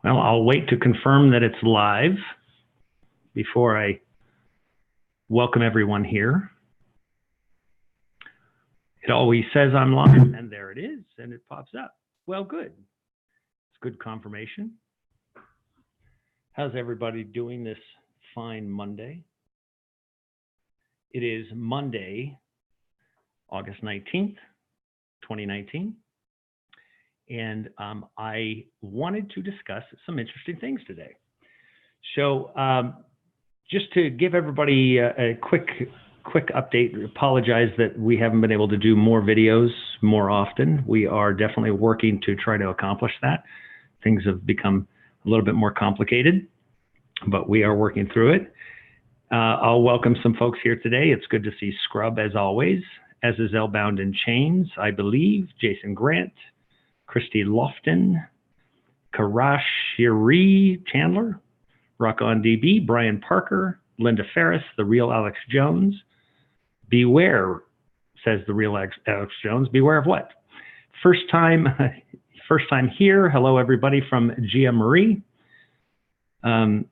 Well, I'll wait to confirm that it's live before I welcome everyone here. It always says I'm live, and there it is, and it pops up. Well, good. It's good confirmation. How's everybody doing this fine Monday? It is Monday, August 19th, 2019. And I wanted to discuss some interesting things today. So just to give everybody a quick update, apologize that we haven't been able to do more videos more often. We are definitely working to try to accomplish that. Things have become a little bit more complicated, but we are working through it. I'll welcome some folks here today. It's good to see Scrub as always, as is Elbound in Chains, I believe, Jason Grant, Christy Lofton, Karashiri Chandler, Rock on DB, Brian Parker, Linda Ferris, the real Alex Jones. Beware, says the real Alex Jones. Beware of what? First time here. Hello, everybody from Gia Marie. Let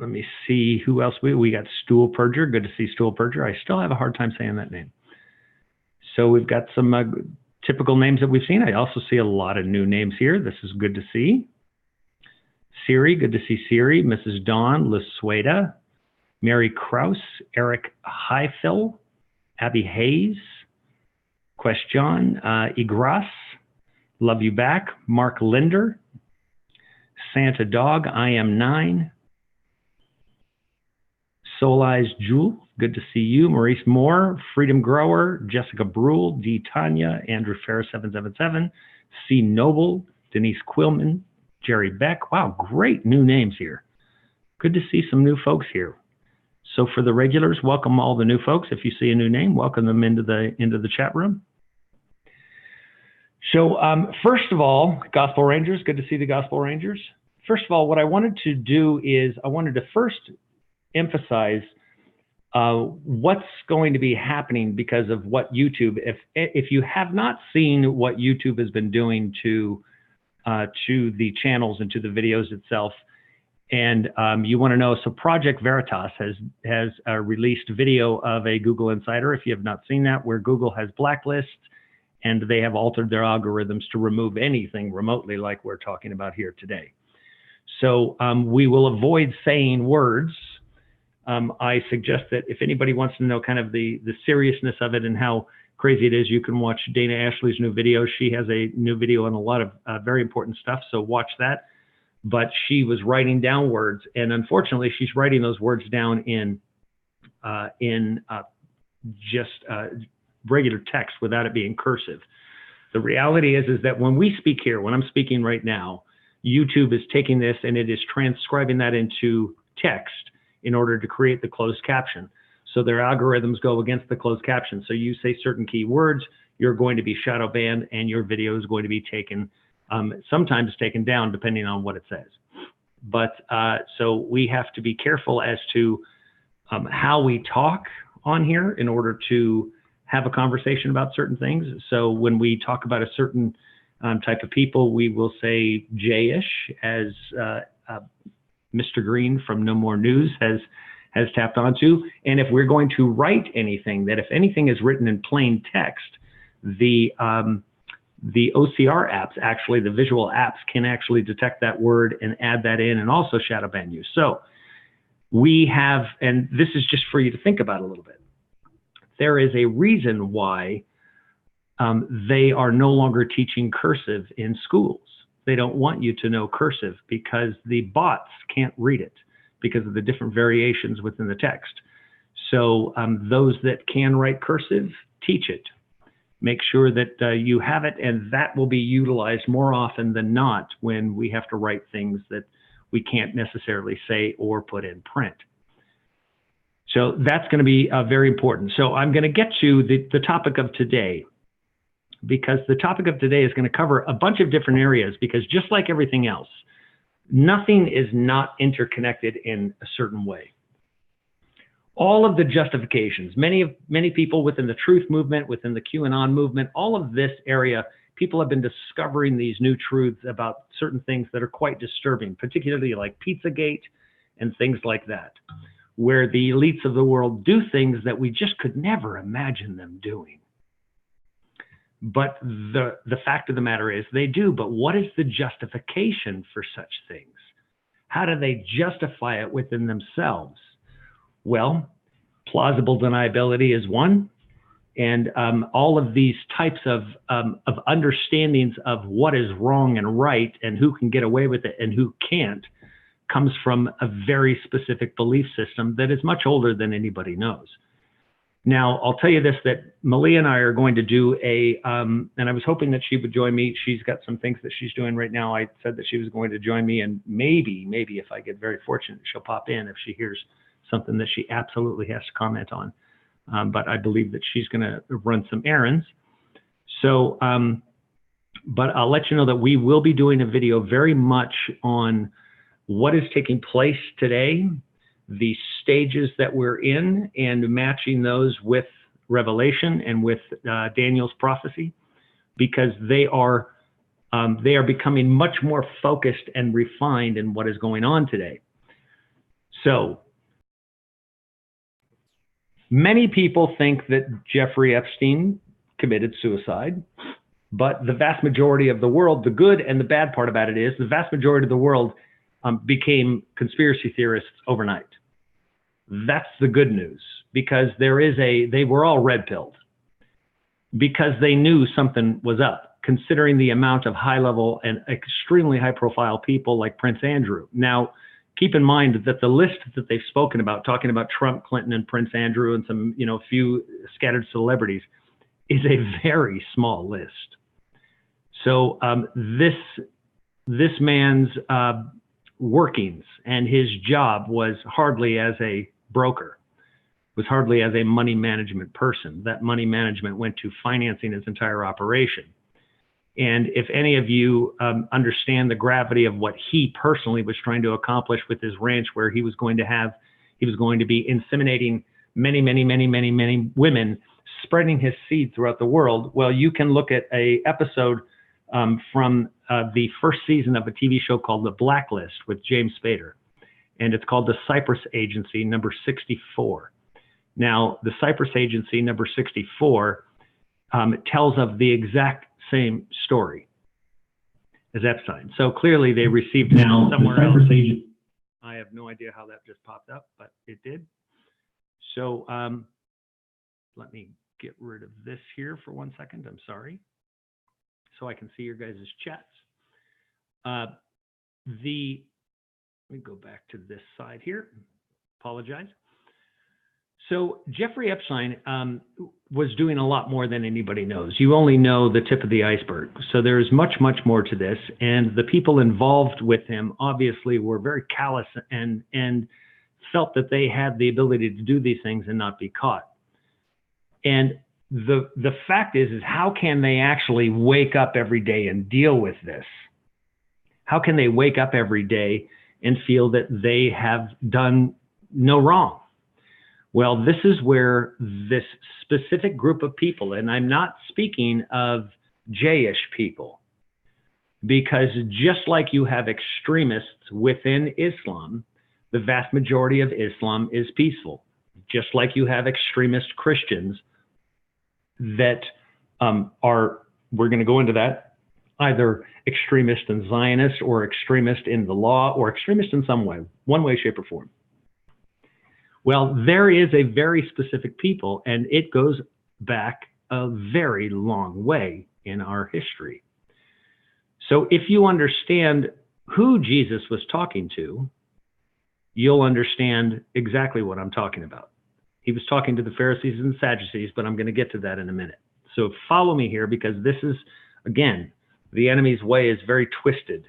me see who else we got. Stool Purger. Good to see Stool Purger. I still have a hard time saying that name. So we've got some typical names that we've seen. I also see a lot of new names here. This is good to see. Siri, good to see Siri. Mrs. Dawn, Lisueda, Mary Kraus, Eric Highfill, Abby Hayes, Question, Igras, Love You Back, Mark Linder, Santa Dog, I Am 9, Soul Eyes Jewel, good to see you. Maurice Moore, Freedom Grower, Jessica Brule, D. Tanya, Andrew Ferris 777, C. Noble, Denise Quillman, Jerry Beck. Wow, great new names here. Good to see some new folks here. So for the regulars, welcome all the new folks. If you see a new name, welcome them into the chat room. So first of all, Gospel Rangers, good to see the Gospel Rangers. First of all, what I wanted to do is I wanted to first emphasize what's going to be happening because of what YouTube, if you have not seen what YouTube has been doing to the channels and to the videos itself, and you want to know, so Project Veritas has released video of a Google Insider, if you have not seen that, where Google has blacklists and they have altered their algorithms to remove anything remotely like we're talking about here today. So we will avoid saying words. I suggest that if anybody wants to know kind of the seriousness of it and how crazy it is, you can watch Dana Ashley's new video. She has a new video on a lot of very important stuff, so watch that. But she was writing down words, and unfortunately, she's writing those words down in just regular text without it being cursive. The reality is that when we speak here, when I'm speaking right now, YouTube is taking this and it is transcribing that into text in order to create the closed caption. So their algorithms go against the closed caption. So you say certain keywords, you're going to be shadow banned and your video is going to be taken, sometimes taken down depending on what it says. But so we have to be careful as to how we talk on here in order to have a conversation about certain things. So when we talk about a certain type of people, we will say J-ish, as Mr. Green from No More News has tapped onto. And if we're going to write anything, that if anything is written in plain text, the OCR apps, actually the visual apps, can actually detect that word and add that in and also shadow ban you. So we have, and this is just for you to think about a little bit, there is a reason why they are no longer teaching cursive in schools. They don't want you to know cursive because the bots can't read it because of the different variations within the text. So those that can write cursive, teach it. Make sure that you have it, and that will be utilized more often than not when we have to write things that we can't necessarily say or put in print. So that's going to be very important. So I'm going to get to the topic of today, because the topic of today is going to cover a bunch of different areas, because just like everything else, nothing is not interconnected in a certain way. all of the justifications, many people within the truth movement, within the QAnon movement, all of this area, people have been discovering these new truths about certain things that are quite disturbing, particularly like Pizzagate and things like that, where the elites of the world do things that we just could never imagine them doing. But the fact of the matter is they do. But what is the justification for such things? How do they justify it within themselves? Well, plausible deniability is one. And all of these types of understandings of what is wrong and right and who can get away with it and who can't comes from a very specific belief system that is much older than anybody knows. Now, I'll tell you this, that Malia and I are going to do and I was hoping that she would join me. She's got some things that she's doing right now. I said that she was going to join me, and maybe if I get very fortunate, she'll pop in if she hears something that she absolutely has to comment on. But I believe that she's going to run some errands. So, but I'll let you know that we will be doing a video very much on what is taking place today, the stages that we're in, and matching those with Revelation and with Daniel's prophecy, because they are becoming much more focused and refined in what is going on today. So, many people think that Jeffrey Epstein committed suicide, but the vast majority of the world, the good and the bad part about it is the vast majority of the world became conspiracy theorists overnight. That's the good news, because they were all red-pilled because they knew something was up, considering the amount of high-level and extremely high-profile people like Prince Andrew. Now, keep in mind that the list that they've spoken about, talking about Trump, Clinton, and Prince Andrew, and some, few scattered celebrities, is a very small list. So this man's workings and his job was hardly as a broker, was hardly as a money management person. That money management went to financing his entire operation. And if any of you understand the gravity of what he personally was trying to accomplish with his ranch, where he was going to be inseminating many women, spreading his seed throughout the world. Well, you can look at an episode from the first season of a TV show called The Blacklist with James Spader, and it's called the Cyprus Agency number 64. Now, the Cyprus Agency number 64 tells of the exact same story as Epstein. So clearly they received it somewhere else. I have no idea how that just popped up, but it did. So let me get rid of this here for 1 second. I'm sorry. So I can see your guys' chats. Let me go back to this side here. Apologize. So Jeffrey Epstein was doing a lot more than anybody knows. You only know the tip of the iceberg. So there is much more to this. And the people involved with him obviously were very callous and felt that they had the ability to do these things and not be caught. And the fact is how can they actually wake up every day and deal with this? How can they wake up every day and feel that they have done no wrong? Well, this is where this specific group of people, and I'm not speaking of J-ish people, because just like you have extremists within Islam, the vast majority of Islam is peaceful. Just like you have extremist Christians that we're going to go into that, either extremist and Zionist or extremist in the law or extremist in some way, one way, shape, or form. Well, there is a very specific people, and it goes back a very long way in our history. So if you understand who Jesus was talking to, you'll understand exactly what I'm talking about. He was talking to the Pharisees and Sadducees, but I'm going to get to that in a minute. So follow me here, because this is, again, the enemy's way is very twisted.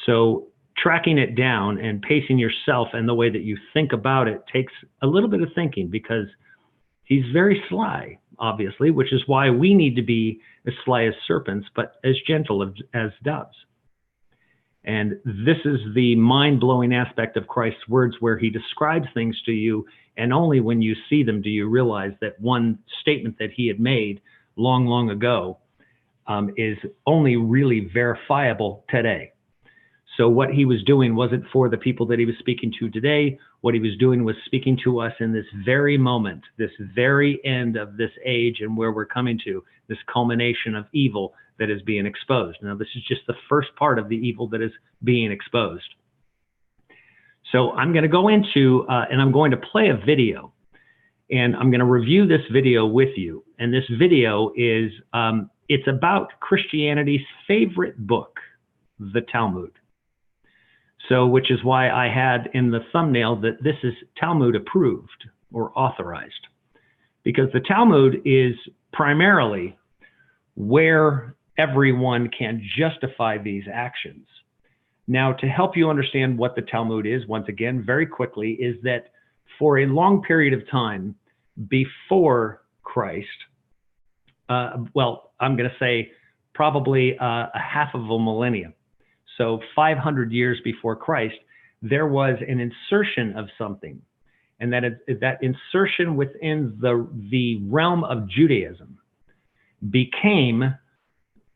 So tracking it down and pacing yourself and the way that you think about it takes a little bit of thinking, because he's very sly, obviously, which is why we need to be as sly as serpents, but as gentle as doves. And this is the mind-blowing aspect of Christ's words, where he describes things to you And only when you see them do you realize that one statement that he had made long, long ago is only really verifiable today. So what he was doing wasn't for the people that he was speaking to today. What he was doing was speaking to us in this very moment, this very end of this age, and where we're coming to, this culmination of evil that is being exposed. Now, this is just the first part of the evil that is being exposed. So I'm going to go into, and I'm going to play a video, and I'm going to review this video with you. And this video is, it's about Christianity's favorite book, the Talmud. So, which is why I had in the thumbnail that this is Talmud approved or authorized, because the Talmud is primarily where everyone can justify these actions. Now, to help you understand what the Talmud is, once again, very quickly, is that for a long period of time before Christ, well, I'm going to say probably a half of a millennium. So 500 years before Christ, there was an insertion of something. And that insertion within the realm of Judaism became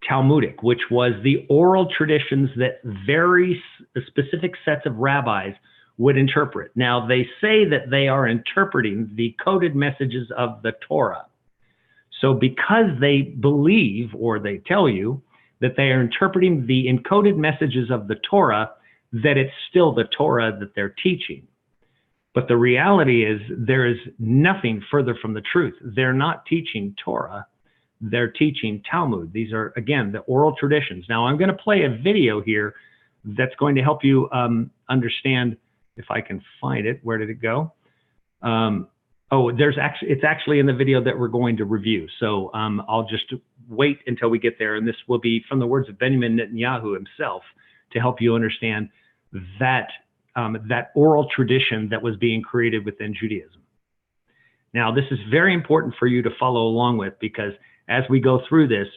Talmudic, which was the oral traditions that very specific sets of rabbis would interpret. Now, they say that they are interpreting the coded messages of the Torah. So because they believe, or they tell you, that they are interpreting the encoded messages of the Torah, that it's still the Torah that they're teaching. But the reality is there is nothing further from the truth. They're not teaching Torah. They're teaching Talmud. These are, again, the oral traditions. Now, I'm going to play a video here that's going to help you understand, if I can find it. Where did it go? Oh, it's actually in the video that we're going to review. So I'll just wait until we get there. And this will be from the words of Benjamin Netanyahu himself to help you understand that, that oral tradition that was being created within Judaism. Now, this is very important for you to follow along with, because as we go through this,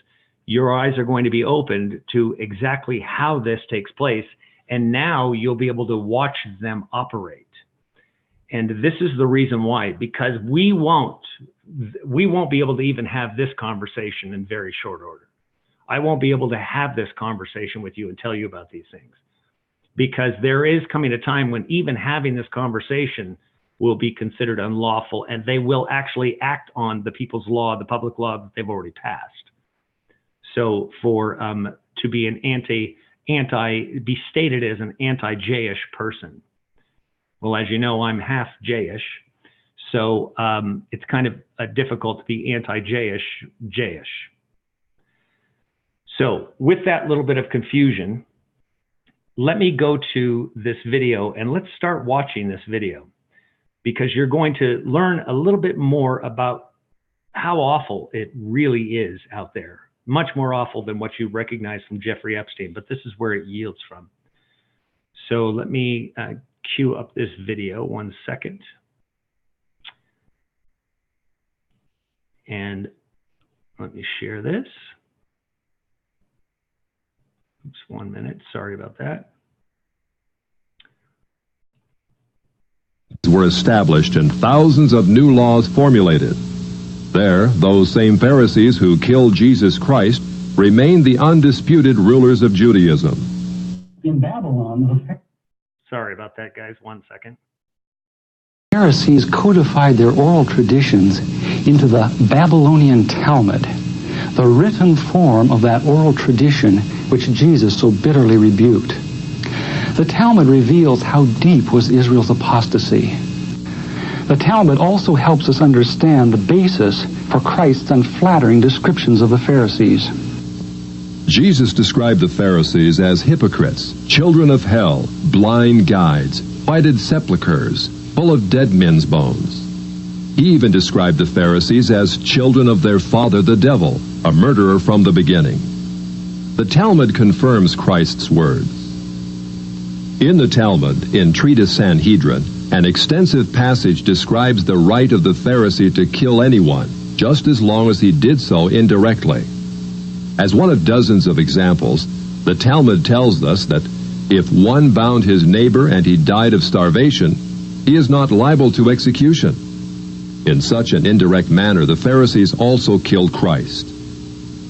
your eyes are going to be opened to exactly how this takes place. And now you'll be able to watch them operate. And this is the reason why, because we won't be able to even have this conversation in very short order. I won't be able to have this conversation with you and tell you about these things, because there is coming a time when even having this conversation will be considered unlawful, and they will actually act on the people's law, the public law that they've already passed. So for to be be stated as an anti-Jayish person. Well, as you know, I'm half Jayish, so it's kind of difficult to be anti-Jayish. So with that little bit of confusion, let me go to this video and let's start watching this video, because you're going to learn a little bit more about how awful it really is out there. Much more awful than what you recognize from Jeffrey Epstein, but this is where it yields from. So let me cue up this video 1 second. And let me share this. Oops, 1 minute, sorry about that. Were established and thousands of new laws formulated. There, those same Pharisees who killed Jesus Christ remained the undisputed rulers of Judaism. In Babylon, sorry about that, guys. 1 second. Pharisees codified their oral traditions into the Babylonian Talmud, the written form of that oral tradition which Jesus so bitterly rebuked. The Talmud reveals how deep was Israel's apostasy. The Talmud also helps us understand the basis for Christ's unflattering descriptions of the Pharisees. Jesus described the Pharisees as hypocrites, children of hell, blind guides, whited sepulchres, full of dead men's bones. He even described the Pharisees as children of their father the devil, a murderer from the beginning. The Talmud confirms Christ's words. In the Talmud, in Treatise Sanhedrin, an extensive passage describes the right of the Pharisee to kill anyone, just as long as he did so indirectly. As one of dozens of examples, the Talmud tells us that if one bound his neighbor and he died of starvation, he is not liable to execution. In such an indirect manner, the Pharisees also killed Christ.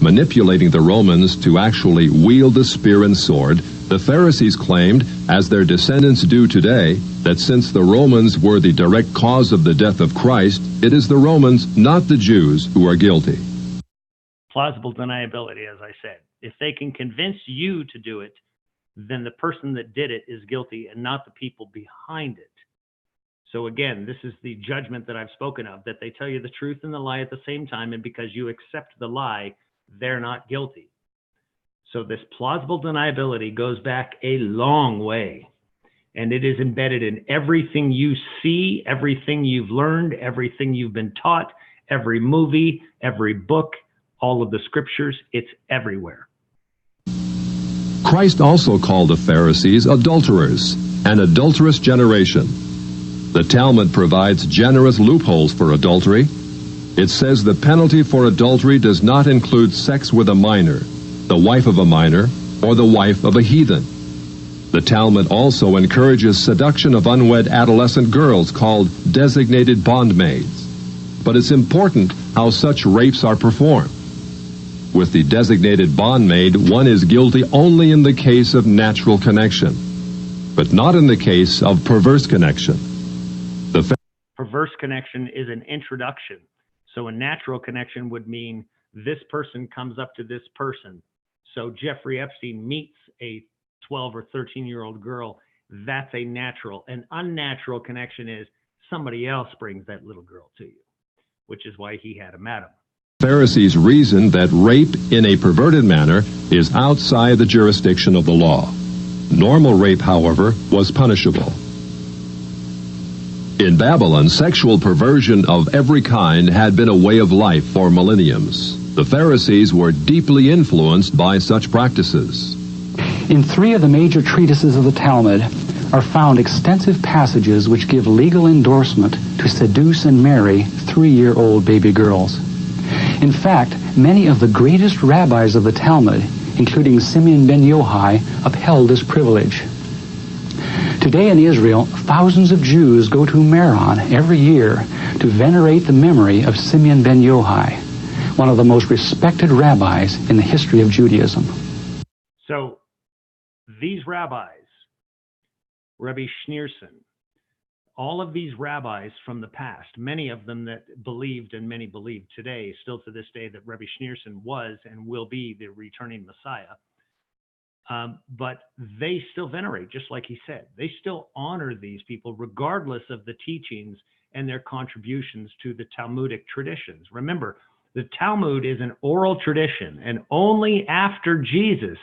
Manipulating the Romans to actually wield the spear and sword, the Pharisees claimed, as their descendants do today, that since the Romans were the direct cause of the death of Christ, it is the Romans, not the Jews, who are guilty. Plausible deniability, as I said. If they can convince you to do it, then the person that did it is guilty and not the people behind it. So again, this is the judgment that I've spoken of, that they tell you the truth and the lie at the same time, and because you accept the lie, they're not guilty. So this plausible deniability goes back a long way, and it is embedded in everything you see, everything you've learned, everything you've been taught, every movie, every book, all of the scriptures. It's everywhere. Christ also called the Pharisees adulterers, an adulterous generation. The Talmud provides generous loopholes for adultery. It says the penalty for adultery does not include sex with a minor, the wife of a minor, or the wife of a heathen. The Talmud also encourages seduction of unwed adolescent girls called designated bondmaids. But it's important how such rapes are performed. With the designated bondmaid, one is guilty only in the case of natural connection, but not in the case of perverse connection. Perverse connection is an introduction. So a natural connection would mean this person comes up to this person. So Jeffrey Epstein meets a 12 or 13-year-old girl. That's a natural. An unnatural connection is somebody else brings that little girl to you, which is why he had a madam. Pharisees reasoned that rape in a perverted manner is outside the jurisdiction of the law. Normal rape, however, was punishable. In Babylon, sexual perversion of every kind had been a way of life for millenniums. The Pharisees were deeply influenced by such practices. In 3 of the major treatises of the Talmud are found extensive passages which give legal endorsement to seduce and marry 3-year-old baby girls. In fact, many of the greatest rabbis of the Talmud, including Simeon ben Yochai, upheld this privilege. Today in Israel, thousands of Jews go to Meron every year to venerate the memory of Simeon ben Yochai, one of the most respected rabbis in the history of Judaism. So these rabbis, Rabbi Schneerson, all of these rabbis from the past, many of them that believed and many believe today, still to this day, that Rabbi Schneerson was and will be the returning Messiah. But they still venerate, just like he said. They still honor these people regardless of the teachings and their contributions to the Talmudic traditions. Remember, the Talmud is an oral tradition, and only after Jesus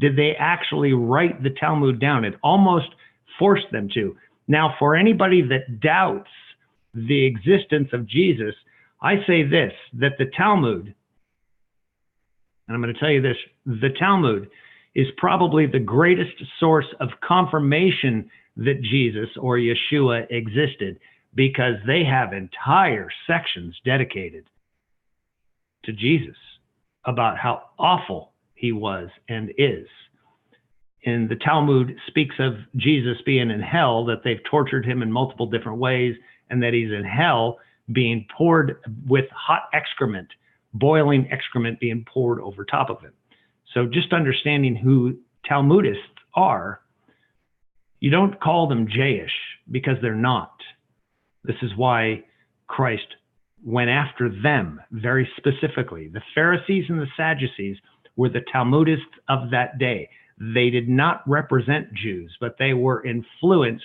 did they actually write the Talmud down. It almost forced them to. Now, for anybody that doubts the existence of Jesus, I say this, that the Talmud, and I'm going to tell you this, the Talmud is probably the greatest source of confirmation that Jesus or Yeshua existed, because they have entire sections dedicated to Jesus about how awful he was and is. And the Talmud speaks of Jesus being in hell, that they've tortured him in multiple different ways, and that he's in hell being poured with hot excrement, boiling excrement being poured over top of him. So just understanding who Talmudists are, you don't call them Jayish, because they're not. This is why Christ went after them very specifically. The Pharisees and the Sadducees were the Talmudists of that day. They did not represent Jews, but they were influenced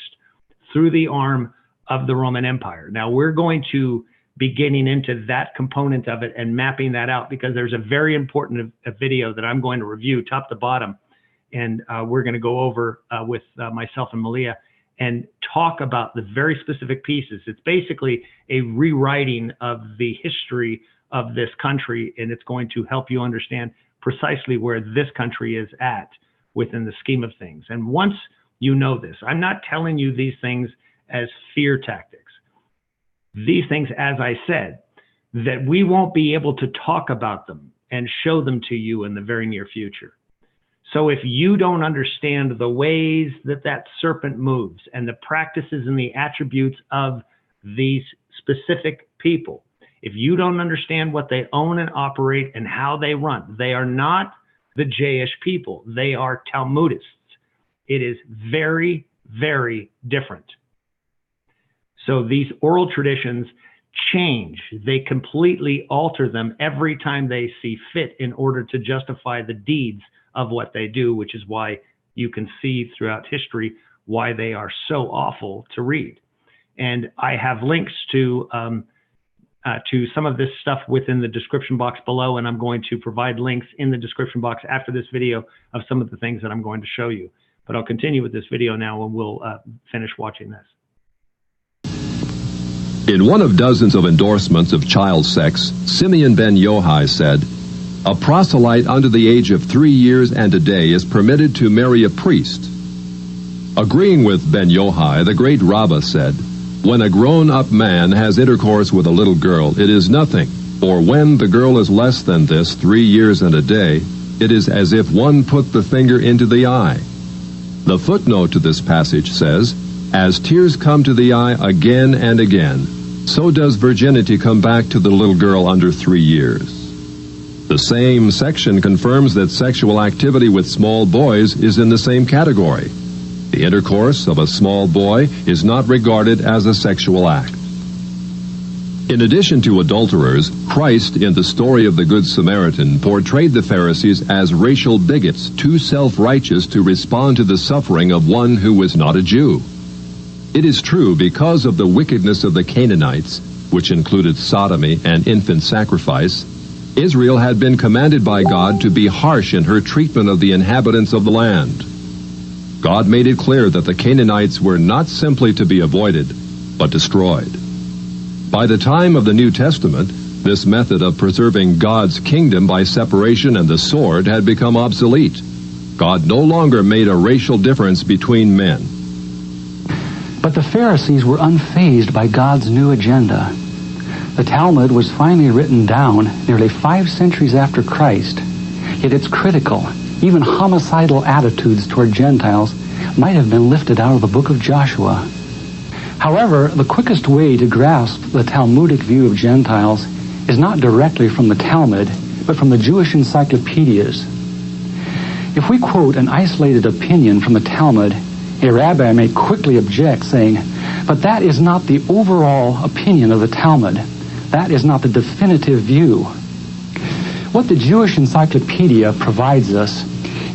through the arm of the Roman Empire. Now, we're going to be getting into that component of it and mapping that out, because there's a very important video that I'm going to review top to bottom. And we're going to go over with myself and Malia and talk about the very specific pieces. It's basically a rewriting of the history of this country, and it's going to help you understand precisely where this country is at within the scheme of things. And once you know this, I'm not telling you these things as fear tactics. These things, as I said, that we won't be able to talk about them and show them to you in the very near future. So if you don't understand the ways that that serpent moves and the practices and the attributes of these specific people, if you don't understand what they own and operate and how they run, they are not the Jayish people. They are Talmudists. It is very, very different. So these oral traditions change. They completely alter them every time they see fit in order to justify the deeds of what they do, which is why you can see throughout history why they are so awful to read. And I have links to some of this stuff within the description box below, and I'm going to provide links in the description box after this video of some of the things that I'm going to show you. But I'll continue with this video now, and we'll finish watching this. In one of dozens of endorsements of child sex, Simeon ben Yohai said, "A proselyte under the age of 3 years and a day is permitted to marry a priest." Agreeing with ben Yohai, the great Rabbah said, "When a grown-up man has intercourse with a little girl, it is nothing, for when the girl is less than this, 3 years and a day, it is as if one put the finger into the eye." The footnote to this passage says, "As tears come to the eye again and again, so does virginity come back to the little girl under 3 years." The same section confirms that sexual activity with small boys is in the same category. The intercourse of a small boy is not regarded as a sexual act. In addition to adulterers, Christ, in the story of the Good Samaritan, portrayed the Pharisees as racial bigots, too self-righteous to respond to the suffering of one who was not a Jew. It is true, because of the wickedness of the Canaanites, which included sodomy and infant sacrifice, Israel had been commanded by God to be harsh in her treatment of the inhabitants of the land. God made it clear that the Canaanites were not simply to be avoided, but destroyed. By the time of the New Testament, this method of preserving God's kingdom by separation and the sword had become obsolete. God no longer made a racial difference between men. But the Pharisees were unfazed by God's new agenda. The Talmud was finally written down nearly 5 centuries after Christ, yet its critical, even homicidal attitudes toward Gentiles might have been lifted out of the book of Joshua. However, the quickest way to grasp the Talmudic view of Gentiles is not directly from the Talmud, but from the Jewish encyclopedias. If we quote an isolated opinion from the Talmud, a rabbi may quickly object, saying, "But that is not the overall opinion of the Talmud. That is not the definitive view." What the Jewish encyclopedia provides us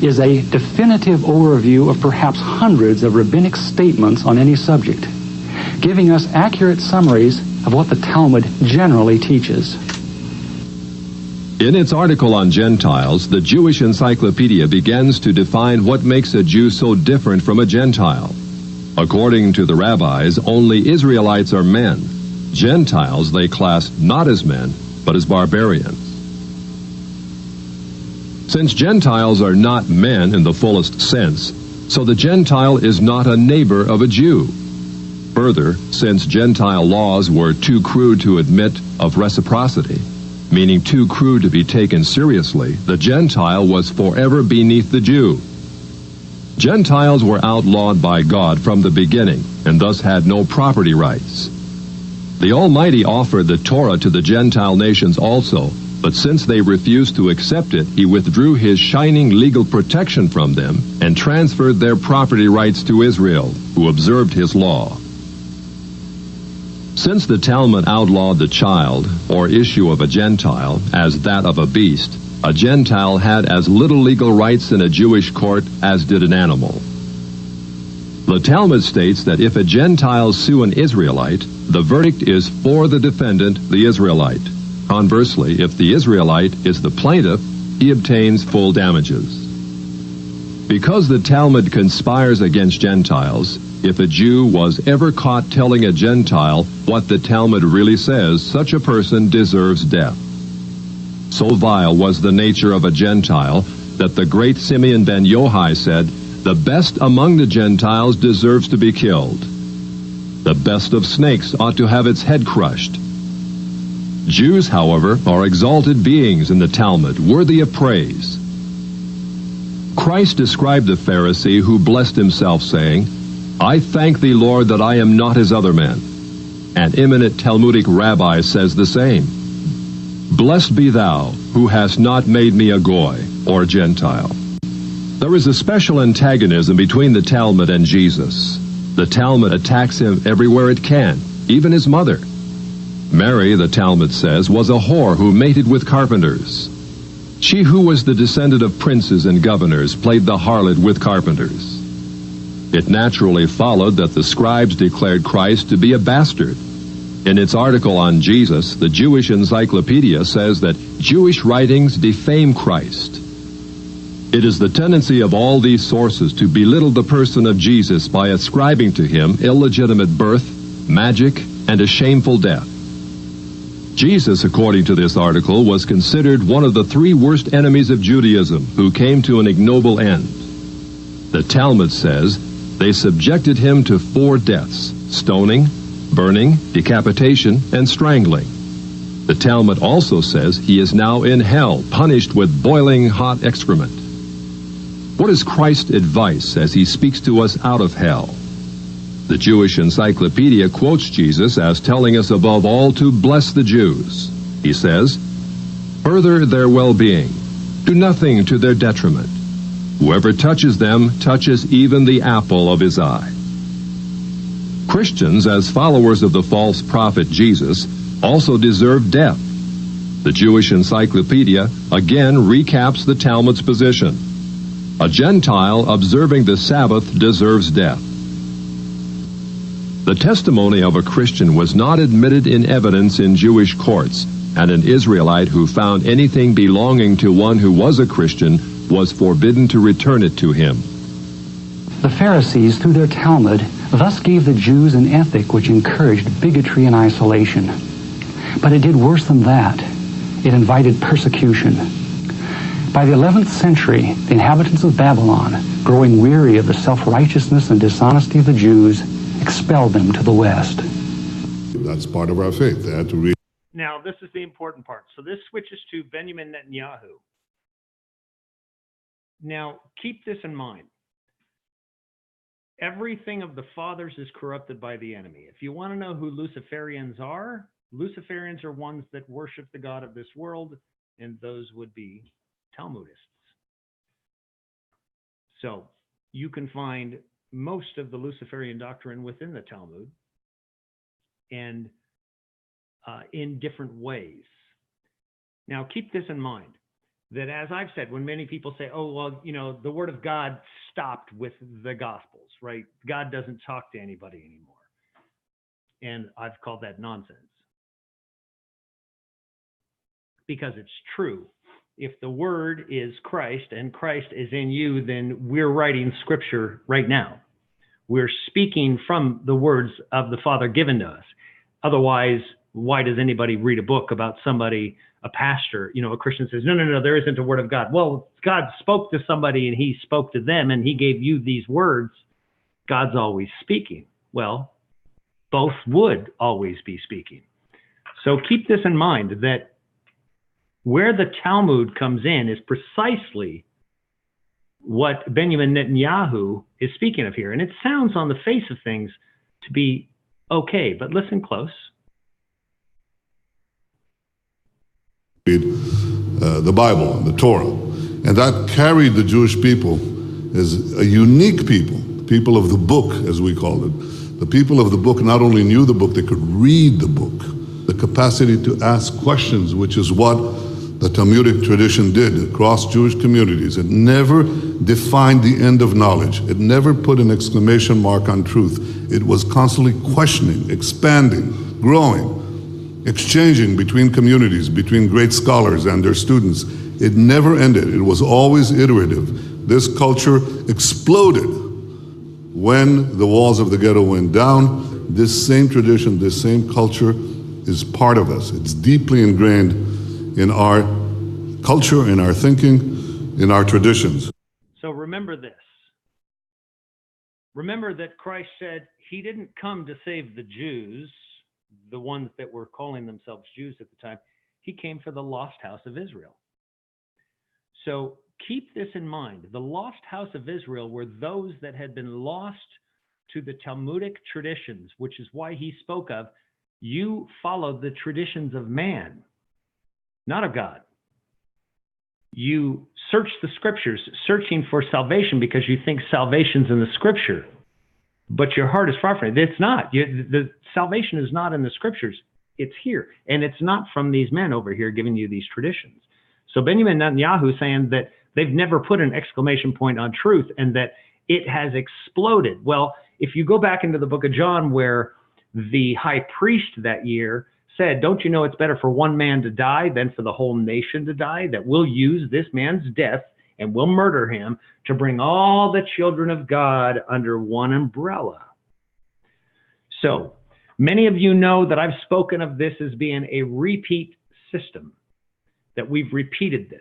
is a definitive overview of perhaps hundreds of rabbinic statements on any subject, giving us accurate summaries of what the Talmud generally teaches. In its article on Gentiles, the Jewish Encyclopedia begins to define what makes a Jew so different from a Gentile. According to the rabbis, only Israelites are men. Gentiles they class not as men, but as barbarians. Since Gentiles are not men in the fullest sense, so the Gentile is not a neighbor of a Jew. Further, since Gentile laws were too crude to admit of reciprocity, meaning too crude to be taken seriously, the Gentile was forever beneath the Jew. Gentiles were outlawed by God from the beginning, and thus had no property rights. The Almighty offered the Torah to the Gentile nations also, but since they refused to accept it, he withdrew his shining legal protection from them and transferred their property rights to Israel, who observed his law. Since the Talmud outlawed the child, or issue of a Gentile, as that of a beast, a Gentile had as little legal rights in a Jewish court as did an animal. The Talmud states that if a Gentile sue an Israelite, the verdict is for the defendant, the Israelite. Conversely, if the Israelite is the plaintiff, he obtains full damages. Because the Talmud conspires against Gentiles, if a Jew was ever caught telling a Gentile what the Talmud really says, such a person deserves death. So vile was the nature of a Gentile that the great Simeon ben Yohai said, "The best among the Gentiles deserves to be killed. The best of snakes ought to have its head crushed." Jews, however, are exalted beings in the Talmud, worthy of praise. Christ described the Pharisee who blessed himself, saying, I thank thee, Lord, that I am not as other men. An eminent Talmudic rabbi says the same. Blessed be thou, who hast not made me a Goy, or Gentile. There is a special antagonism between the Talmud and Jesus. The Talmud attacks him everywhere it can, even his mother. Mary, the Talmud says, was a whore who mated with carpenters. She who was the descendant of princes and governors played the harlot with carpenters. It naturally followed that the scribes declared Christ to be a bastard. In its article on Jesus, the Jewish Encyclopedia says that Jewish writings defame Christ. It is the tendency of all these sources to belittle the person of Jesus by ascribing to him illegitimate birth, magic, and a shameful death. Jesus, according to this article, was considered one of the 3 worst enemies of Judaism who came to an ignoble end. The Talmud says they subjected him to 4 deaths: stoning, burning, decapitation, and strangling. The Talmud also says he is now in hell, punished with boiling hot excrement. What is Christ's advice as he speaks to us out of hell? The Jewish Encyclopedia quotes Jesus as telling us above all to bless the Jews. He says, further their well-being, do nothing to their detriment. Whoever touches them touches even the apple of his eye. Christians, as followers of the false prophet Jesus, also deserve death. The Jewish Encyclopedia again recaps the Talmud's position. A Gentile observing the Sabbath deserves death. The testimony of a Christian was not admitted in evidence in Jewish courts, and an Israelite who found anything belonging to one who was a Christian was forbidden to return it to him. The Pharisees, through their Talmud, thus gave the Jews an ethic which encouraged bigotry and isolation. But it did worse than that. It invited persecution. By the 11th century, the inhabitants of Babylon, growing weary of the self-righteousness and dishonesty of the Jews, expelled them to the west. That's part of our faith. They had to read. Now, this is the important part. So this switches to Benjamin Netanyahu. Now, keep this in mind. Everything of the fathers is corrupted by the enemy. If you want to know who Luciferians are ones that worship the God of this world, and those would be Talmudists. So you can find most of the Luciferian doctrine within the Talmud and in different ways. Now, keep this in mind, that as I've said, when many people say, oh, well, you know, the word of God stopped with the Gospels, right? God doesn't talk to anybody anymore. And I've called that nonsense. Because it's true. If the word is Christ and Christ is in you, then we're writing scripture right now. We're speaking from the words of the Father given to us. Otherwise, why does anybody read a book about somebody, a pastor, you know, a Christian says, no, there isn't a word of God. Well, God spoke to somebody and he spoke to them and he gave you these words. God's always speaking. Well, both would always be speaking. So keep this in mind, that where the Talmud comes in is precisely what Benjamin Netanyahu is speaking of here. And it sounds on the face of things to be okay, but listen close. The Bible and the Torah. And that carried the Jewish people as a unique people of the book, as we call it. The people of the book not only knew the book, they could read the book. The capacity to ask questions, which is what the Talmudic tradition did across Jewish communities. It never defined the end of knowledge. It never put an exclamation mark on truth. It was constantly questioning, expanding, growing, exchanging between communities, between great scholars and their students. It never ended. It was always iterative. This culture exploded when the walls of the ghetto went down. This same tradition, this same culture is part of us. It's deeply ingrained in our culture, in our thinking, in our traditions. So remember this. Remember that Christ said he didn't come to save the Jews, the ones that were calling themselves Jews at the time. He came for the lost house of Israel. So keep this in mind. The lost house of Israel were those that had been lost to the Talmudic traditions, which is why he spoke of, you follow the traditions of man, not of God. You search the scriptures, searching for salvation because you think salvation's in the scripture, but your heart is far from it. It's not. The salvation is not in the scriptures. It's here, and it's not from these men over here giving you these traditions. So Benjamin Netanyahu saying that they've never put an exclamation point on truth and that it has exploded. Well, if you go back into the book of John where the high priest that year said, don't you know it's better for one man to die than for the whole nation to die, that we'll use this man's death and we'll murder him to bring all the children of God under one umbrella. So many of you know that I've spoken of this as being a repeat system, that we've repeated this.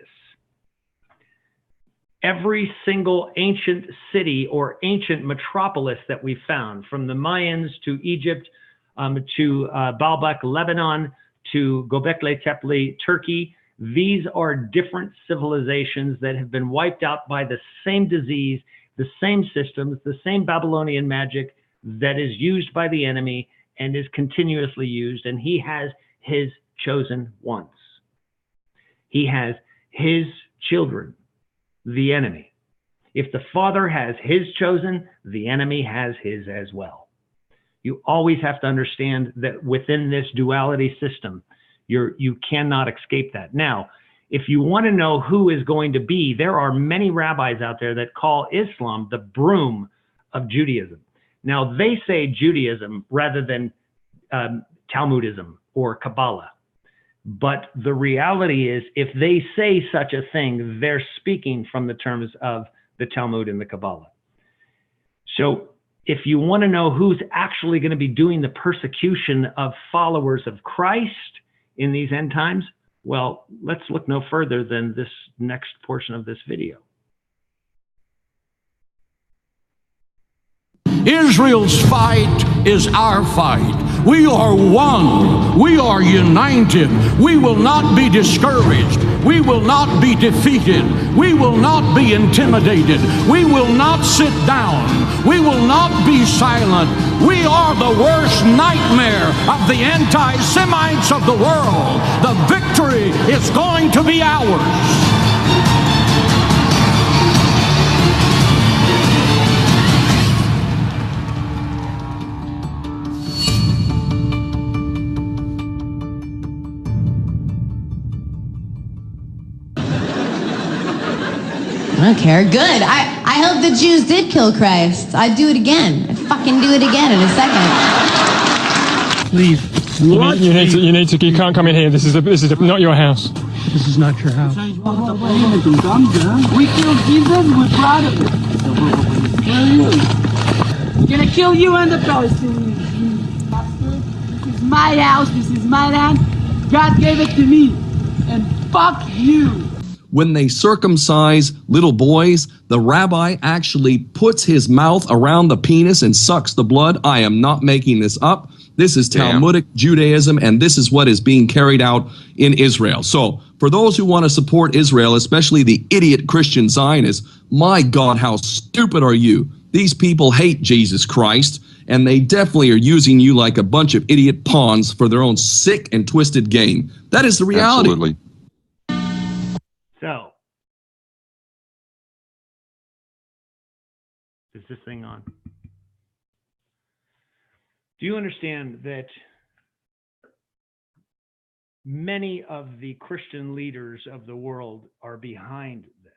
Every single ancient city or ancient metropolis that we found, from the Mayans to Egypt, to Baalbek, Lebanon, to Göbekli Tepe, Turkey, these are different civilizations that have been wiped out by the same disease, the same systems, the same Babylonian magic that is used by the enemy and is continuously used. And he has his chosen ones. He has his children, the enemy. If the Father has his chosen, the enemy has his as well. You always have to understand that within this duality system, you cannot escape that. Now, if you want to know who is going to be, there are many rabbis out there that call Islam the broom of Judaism. Now, they say Judaism rather than Talmudism or Kabbalah. But the reality is, if they say such a thing, they're speaking from the terms of the Talmud and the Kabbalah. So if you want to know who's actually going to be doing the persecution of followers of Christ in these end times, well, let's look no further than this next portion of this video. Israel's fight is our fight. We are one. We are united. We will not be discouraged. We will not be defeated. We will not be intimidated. We will not sit down. We will not be silent. We are the worst nightmare of the anti-Semites of the world. The victory is going to be ours. I don't care. Good. I hope the Jews did kill Christ. I'd do it again. I'd fucking do it again in a second. Please. You can't come in here. This is not your house. This is not your house. We killed Jesus, we're proud of it. Where are you? We're gonna kill you and the Palestinians. This is my house, this is my land. God gave it to me. And fuck you. When they circumcise little boys, the rabbi actually puts his mouth around the penis and sucks the blood. I am not making this up. This is Talmudic Judaism, and this is what is being carried out in Israel. So for those who want to support Israel, especially the idiot Christian Zionists, my God, how stupid are you? These people hate Jesus Christ, and they definitely are using you like a bunch of idiot pawns for their own sick and twisted game. That is the reality. Absolutely. So, is this thing on? Do you understand that many of the Christian leaders of the world are behind this?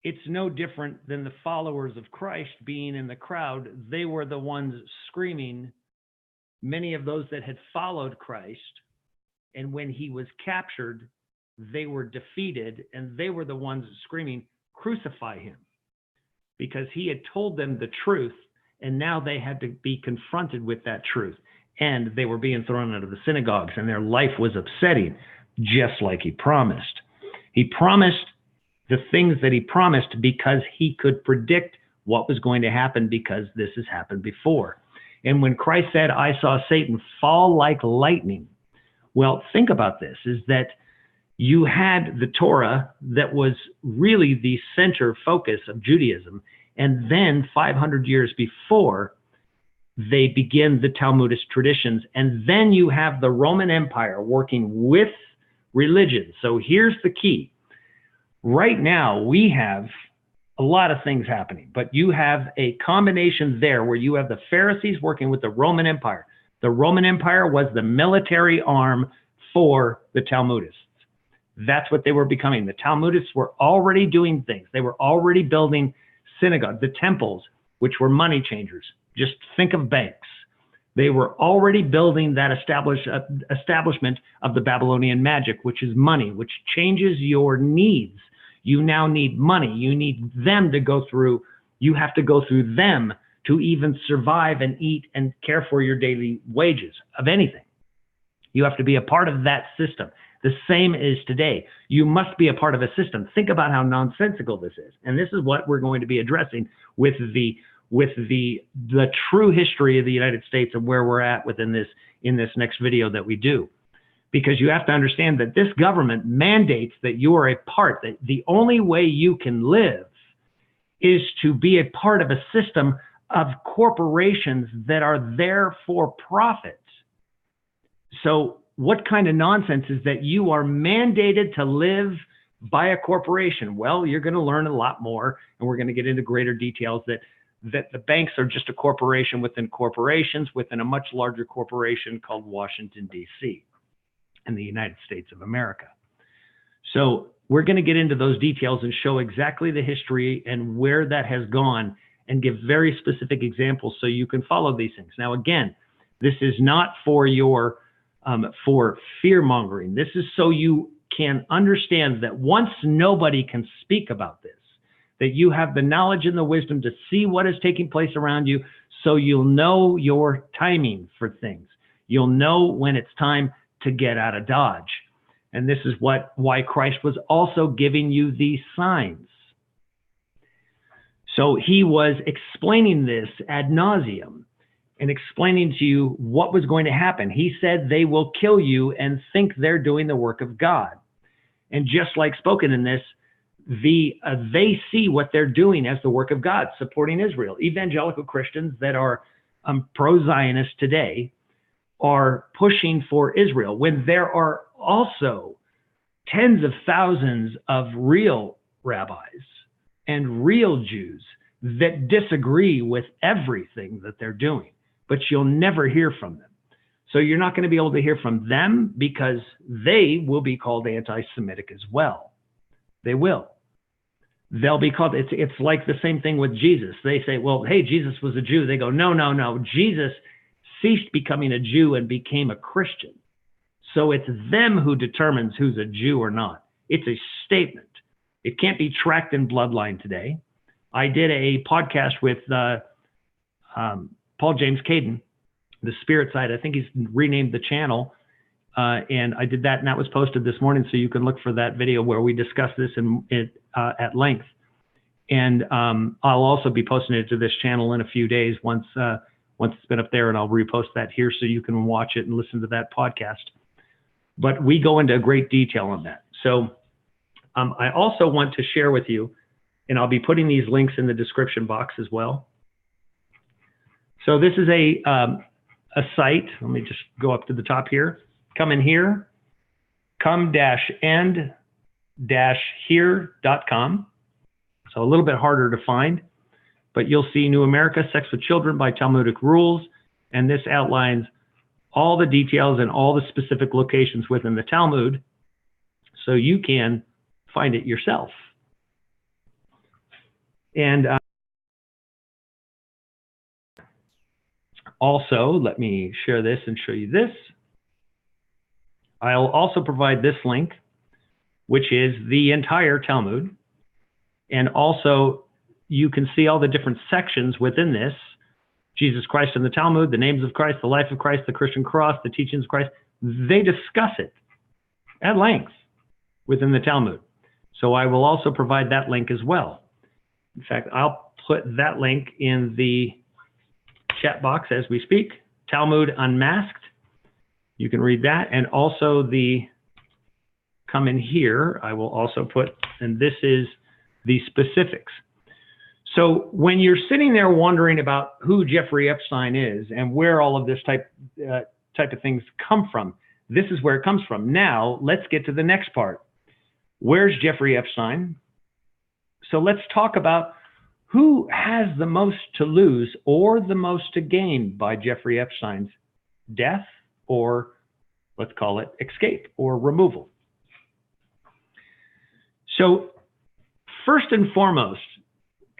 It's no different than the followers of Christ being in the crowd. They were the ones screaming, many of those that had followed Christ. And when he was captured, they were defeated, and they were the ones screaming, crucify him, because he had told them the truth, and now they had to be confronted with that truth. And they were being thrown out of the synagogues, and their life was upsetting, just like he promised. He promised the things that he promised because he could predict what was going to happen, because this has happened before. And when Christ said, I saw Satan fall like lightning, well, think about this, is that you had the Torah that was really the center focus of Judaism. And then 500 years before, they begin the Talmudic traditions. And then you have the Roman Empire working with religion. So here's the key. Right now, we have a lot of things happening, but you have a combination there where you have the Pharisees working with the Roman Empire. The Roman Empire was the military arm for the Talmudists. That's what they were becoming. The Talmudists were already doing things. They were already building synagogues, the temples, which were money changers. Just think of banks. They were already building that establishment of the Babylonian magic, which is money, which changes your needs. You now need money. You need them to go through. You have to go through them to even survive and eat and care for your daily wages of anything. You have to be a part of that system. The same is today. You must be a part of a system. Think about how nonsensical this is. And this is what we're going to be addressing with the true history of the United States and where we're at within this in this next video that we do. Because you have to understand that this government mandates that you are a part, that the only way you can live is to be a part of a system of corporations that are there for profit. So what kind of nonsense is that you are mandated to live by a corporation? Well, you're going to learn a lot more, and we're going to get into greater details that the banks are just a corporation within corporations within a much larger corporation called Washington, D.C. in the United States of America. So we're going to get into those details and show exactly the history and where that has gone and give very specific examples so you can follow these things. Now, again, this is not for your for fear mongering. This is so you can understand that once nobody can speak about this, that you have the knowledge and the wisdom to see what is taking place around you, so you'll know your timing for things. You'll know when it's time to get out of Dodge. And this is why Christ was also giving you these signs. So he was explaining this ad nauseum and explaining to you what was going to happen. He said they will kill you and think they're doing the work of God. And just like spoken in this, they see what they're doing as the work of God, supporting Israel. Evangelical Christians that are pro-Zionist today are pushing for Israel, when there are also tens of thousands of real rabbis and real Jews that disagree with everything that they're doing, but you'll never hear from them. So you're not going to be able to hear from them because they will be called anti-Semitic as well. They will. They'll be called, it's like the same thing with Jesus. They say, well, hey, Jesus was a Jew. They go, no. Jesus ceased becoming a Jew and became a Christian. So it's them who determines who's a Jew or not. It's a statement. It can't be tracked in bloodline today. I did a podcast with Paul James Caden, the Spirit Side. I think he's renamed the channel. And I did that, and that was posted this morning, so you can look for that video where we discuss this at length. And I'll also be posting it to this channel in a few days once it's been up there, and I'll repost that here so you can watch it and listen to that podcast. But we go into great detail on that. So I also want to share with you, and I'll be putting these links in the description box as well. So this is a site. Let me just go up to the top here. Come in here, come-end-here.com. So a little bit harder to find, but you'll see New America, Sex with Children by Talmudic Rules, and this outlines all the details and all the specific locations within the Talmud, so you can find it yourself. And also, let me share this and show you this. I'll also provide this link, which is the entire Talmud. And also, you can see all the different sections within this. Jesus Christ in the Talmud, the names of Christ, the life of Christ, the Christian cross, the teachings of Christ. They discuss it at length within the Talmud. So I will also provide that link as well. In fact, I'll put that link in the chat box as we speak. Talmud Unmasked. You can read that, and also the come in here, I will also put, and this is the specifics. So when you're sitting there wondering about who Jeffrey Epstein is and where all of this type of things come from, this is where it comes from. Now, let's get to the next part. Where's Jeffrey Epstein? So let's talk about who has the most to lose or the most to gain by Jeffrey Epstein's death, or let's call it escape or removal. So first and foremost,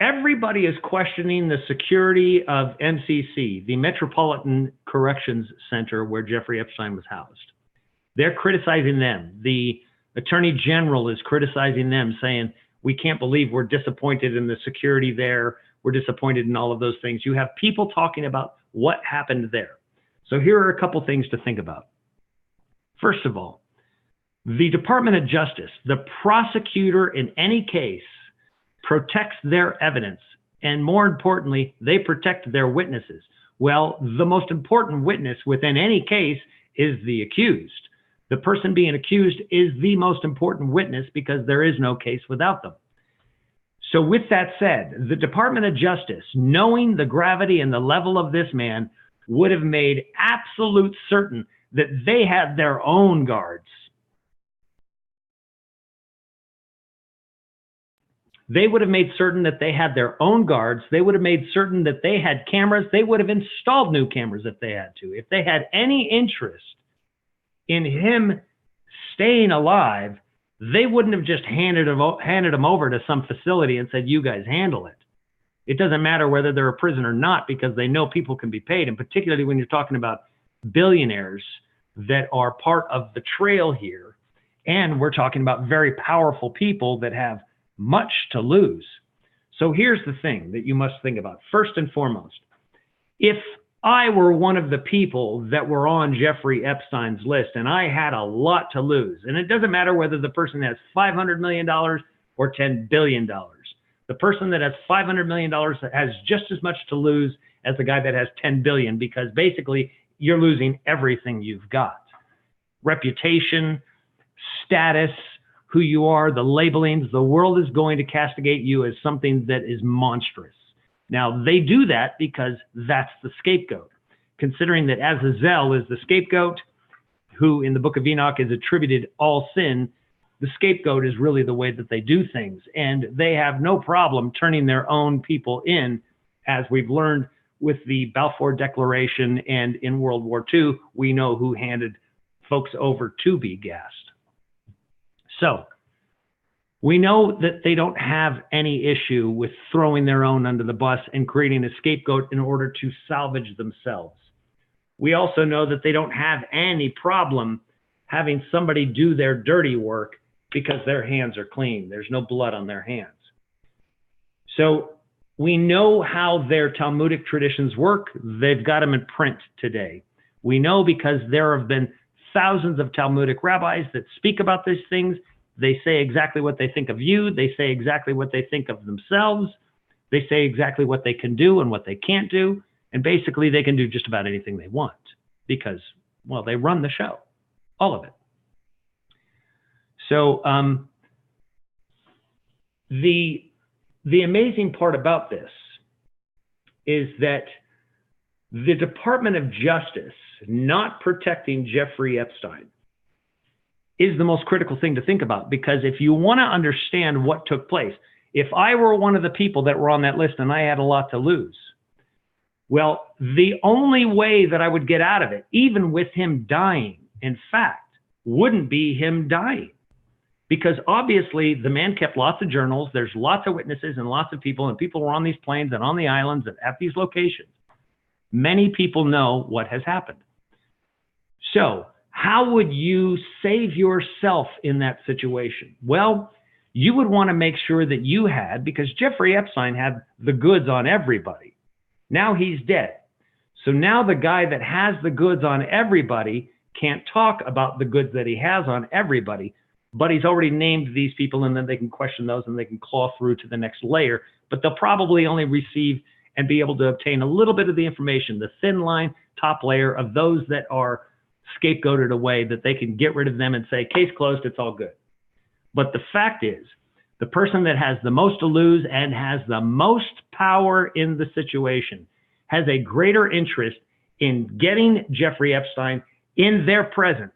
everybody is questioning the security of MCC, the Metropolitan Corrections Center where Jeffrey Epstein was housed. They're criticizing them. The Attorney General is criticizing them, saying, we can't believe we're disappointed in the security there. We're disappointed in all of those things. You have people talking about what happened there. So here are a couple things to think about. First of all, the Department of Justice, the prosecutor in any case, protects their evidence, and more importantly, they protect their witnesses. Well, the most important witness within any case is the accused. The person being accused is the most important witness because there is no case without them. So with that said, the Department of Justice, knowing the gravity and the level of this man, would have made absolute certain that they had their own guards. They would have made certain that they had their own guards. They would have made certain that they had cameras. They would have installed new cameras if they had to. If they had any interest in him staying alive, they wouldn't have just handed him over to some facility and said, you guys handle it. It doesn't matter whether they're a prison or not, because they know people can be paid. And particularly when you're talking about billionaires that are part of the trail here. And we're talking about very powerful people that have much to lose. So here's the thing that you must think about. First and foremost, if I were one of the people that were on Jeffrey Epstein's list and I had a lot to lose, and it doesn't matter whether the person has $500 million or $10 billion. The person that has $500 million has just as much to lose as the guy that has $10 billion, because basically you're losing everything you've got. Reputation, status, who you are, the labelings. The world is going to castigate you as something that is monstrous. Now, they do that because that's the scapegoat. Considering that Azazel is the scapegoat, who in the book of Enoch is attributed all sin, the scapegoat is really the way that they do things. And they have no problem turning their own people in, as we've learned with the Balfour Declaration, and in World War II, we know who handed folks over to be gassed. So we know that they don't have any issue with throwing their own under the bus and creating a scapegoat in order to salvage themselves. We also know that they don't have any problem having somebody do their dirty work because their hands are clean. There's no blood on their hands. So we know how their Talmudic traditions work. They've got them in print today. We know because there have been thousands of Talmudic rabbis that speak about these things. They say exactly what they think of you. They say exactly what they think of themselves. They say exactly what they can do and what they can't do. And basically, they can do just about anything they want because, well, they run the show, all of it. So the amazing part about this is that the Department of Justice not protecting Jeffrey Epstein is the most critical thing to think about, because if you want to understand what took place, if I were one of the people that were on that list and I had a lot to lose, well, the only way that I would get out of it, even with him dying, in fact, wouldn't be him dying. Because obviously the man kept lots of journals, there's lots of witnesses and lots of people, and people were on these planes and on the islands and at these locations. Many people know what has happened. So how would you save yourself in that situation? Well, you would want to make sure that you had, because Jeffrey Epstein had the goods on everybody. Now he's dead. So now the guy that has the goods on everybody can't talk about the goods that he has on everybody, but he's already named these people, and then they can question those and they can claw through to the next layer, but they'll probably only receive and be able to obtain a little bit of the information, the thin line top layer of those that are scapegoated away that they can get rid of them and say, case closed, it's all good. But the fact is, the person that has the most to lose and has the most power in the situation has a greater interest in getting Jeffrey Epstein in their presence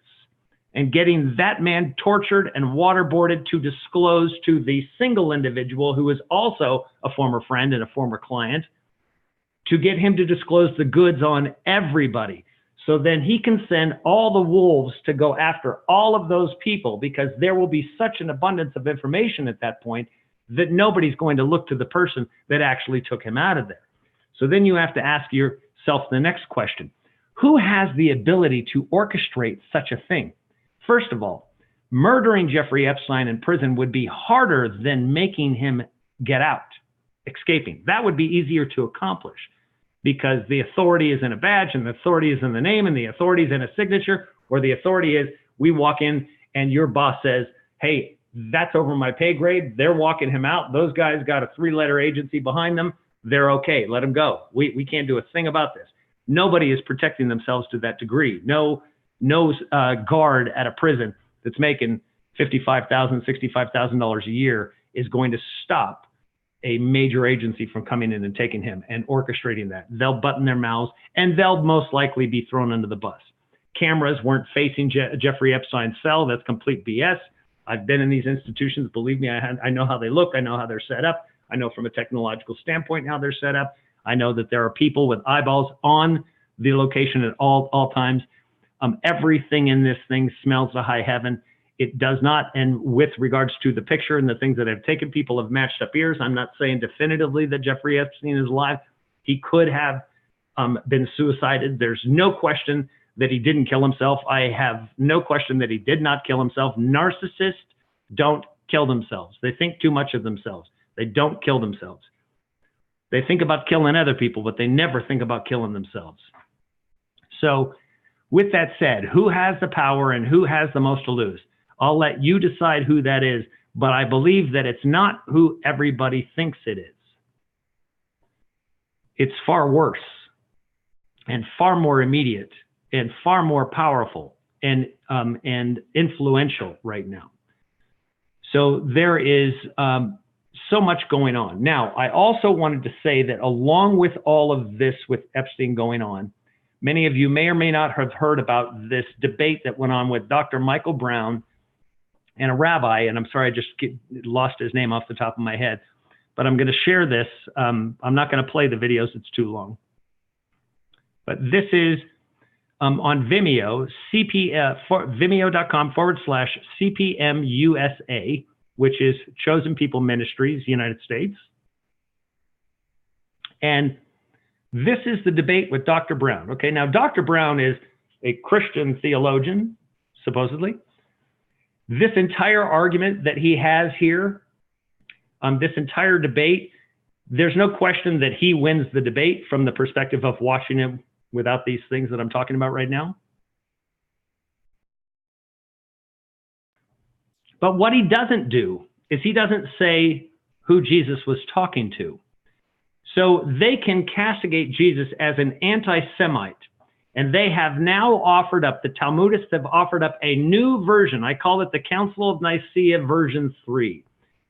and getting that man tortured and waterboarded to disclose to the single individual who is also a former friend and a former client, to get him to disclose the goods on everybody. So then he can send all the wolves to go after all of those people, because there will be such an abundance of information at that point that nobody's going to look to the person that actually took him out of there. So then you have to ask yourself the next question. Who has the ability to orchestrate such a thing? First of all, murdering Jeffrey Epstein in prison would be harder than making him get out, escaping. That would be easier to accomplish, because the authority is in a badge, and the authority is in the name, and the authority is in a signature, or the authority is, we walk in and your boss says, hey, that's over my pay grade. They're walking him out. Those guys got a 3-letter agency behind them. They're okay. Let them go. We can't do a thing about this. Nobody is protecting themselves to that degree. No guard at a prison that's making $55,000, $65,000 a year is going to stop a major agency from coming in and taking him and orchestrating that. They'll button their mouths, and they'll most likely be thrown under the bus. Cameras weren't facing Jeffrey Epstein's cell. That's complete BS. I've been in these institutions. Believe me, I know how they look. I know how they're set up. I know from a technological standpoint how they're set up. I know that there are people with eyeballs on the location at all times. Everything in this thing smells to high heaven. It does not, and with regards to the picture and the things that have taken, people have matched up ears. I'm not saying definitively that Jeffrey Epstein is alive. He could have been suicided. There's no question that he didn't kill himself. I have no question that he did not kill himself. Narcissists don't kill themselves. They think too much of themselves. They don't kill themselves. They think about killing other people, but they never think about killing themselves. So with that said, who has the power and who has the most to lose? I'll let you decide who that is, but I believe that it's not who everybody thinks it is. It's far worse and far more immediate and far more powerful and influential right now. So there is so much going on. Now, I also wanted to say that along with all of this with Epstein going on, many of you may or may not have heard about this debate that went on with Dr. Michael Brown and a rabbi, and I'm sorry, I just lost his name off the top of my head, but I'm going to share this. I'm not going to play the videos, it's too long. But this is on Vimeo, vimeo.com/CPMUSA, which is Chosen People Ministries, United States. And this is the debate with Dr. Brown. Okay, now Dr. Brown is a Christian theologian, supposedly. This entire argument that he has here, this entire debate, there's no question that he wins the debate from the perspective of watching him without these things that I'm talking about right now. But what he doesn't do is he doesn't say who Jesus was talking to. So they can castigate Jesus as an anti-Semite. And they have now offered up, the Talmudists have offered up a new version. I call it the Council of Nicaea version 3.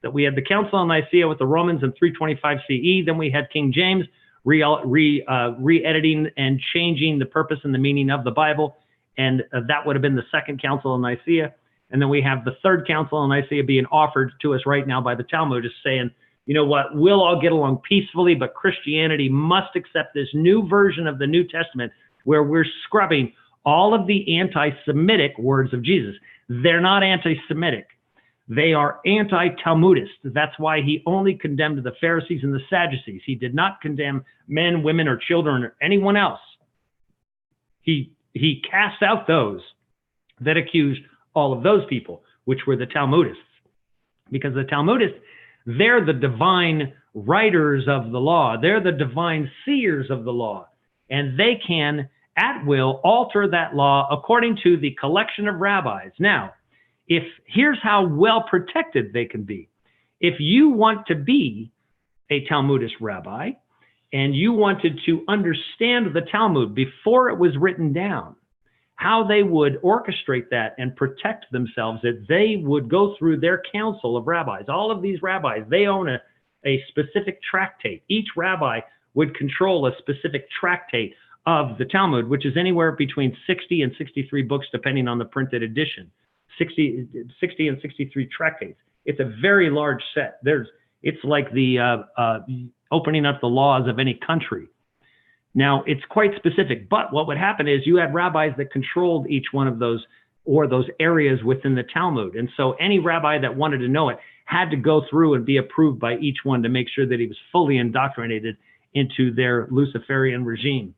That we had the Council of Nicaea with the Romans in 325 CE. Then we had King James re-editing and changing the purpose and the meaning of the Bible. And that would have been the Second Council of Nicaea. And then we have the Third Council of Nicaea being offered to us right now by the Talmudists, saying, you know what, we'll all get along peacefully, but Christianity must accept this new version of the New Testament where we're scrubbing all of the anti-Semitic words of Jesus. They're not anti-Semitic. They are anti-Talmudist. That's why he only condemned the Pharisees and the Sadducees. He did not condemn men, women, or children, or anyone else. He cast out those that accused all of those people, which were the Talmudists. Because the Talmudists, they're the divine writers of the law. They're the divine seers of the law. And they can, at will, alter that law according to the collection of rabbis. Now, here's how well protected they can be. If you want to be a Talmudist rabbi and you wanted to understand the Talmud before it was written down, how they would orchestrate that and protect themselves, that they would go through their council of rabbis. All of these rabbis, they own a specific tractate. Each rabbi would control a specific tractate of the Talmud, which is anywhere between 60 and 63 books, depending on the printed edition. 60 and 63 tractates. It's a very large set. It's like the opening up the laws of any country. Now, it's quite specific, but what would happen is you had rabbis that controlled each one of those, or those areas within the Talmud. And so any rabbi that wanted to know it had to go through and be approved by each one to make sure that he was fully indoctrinated into their Luciferian regime.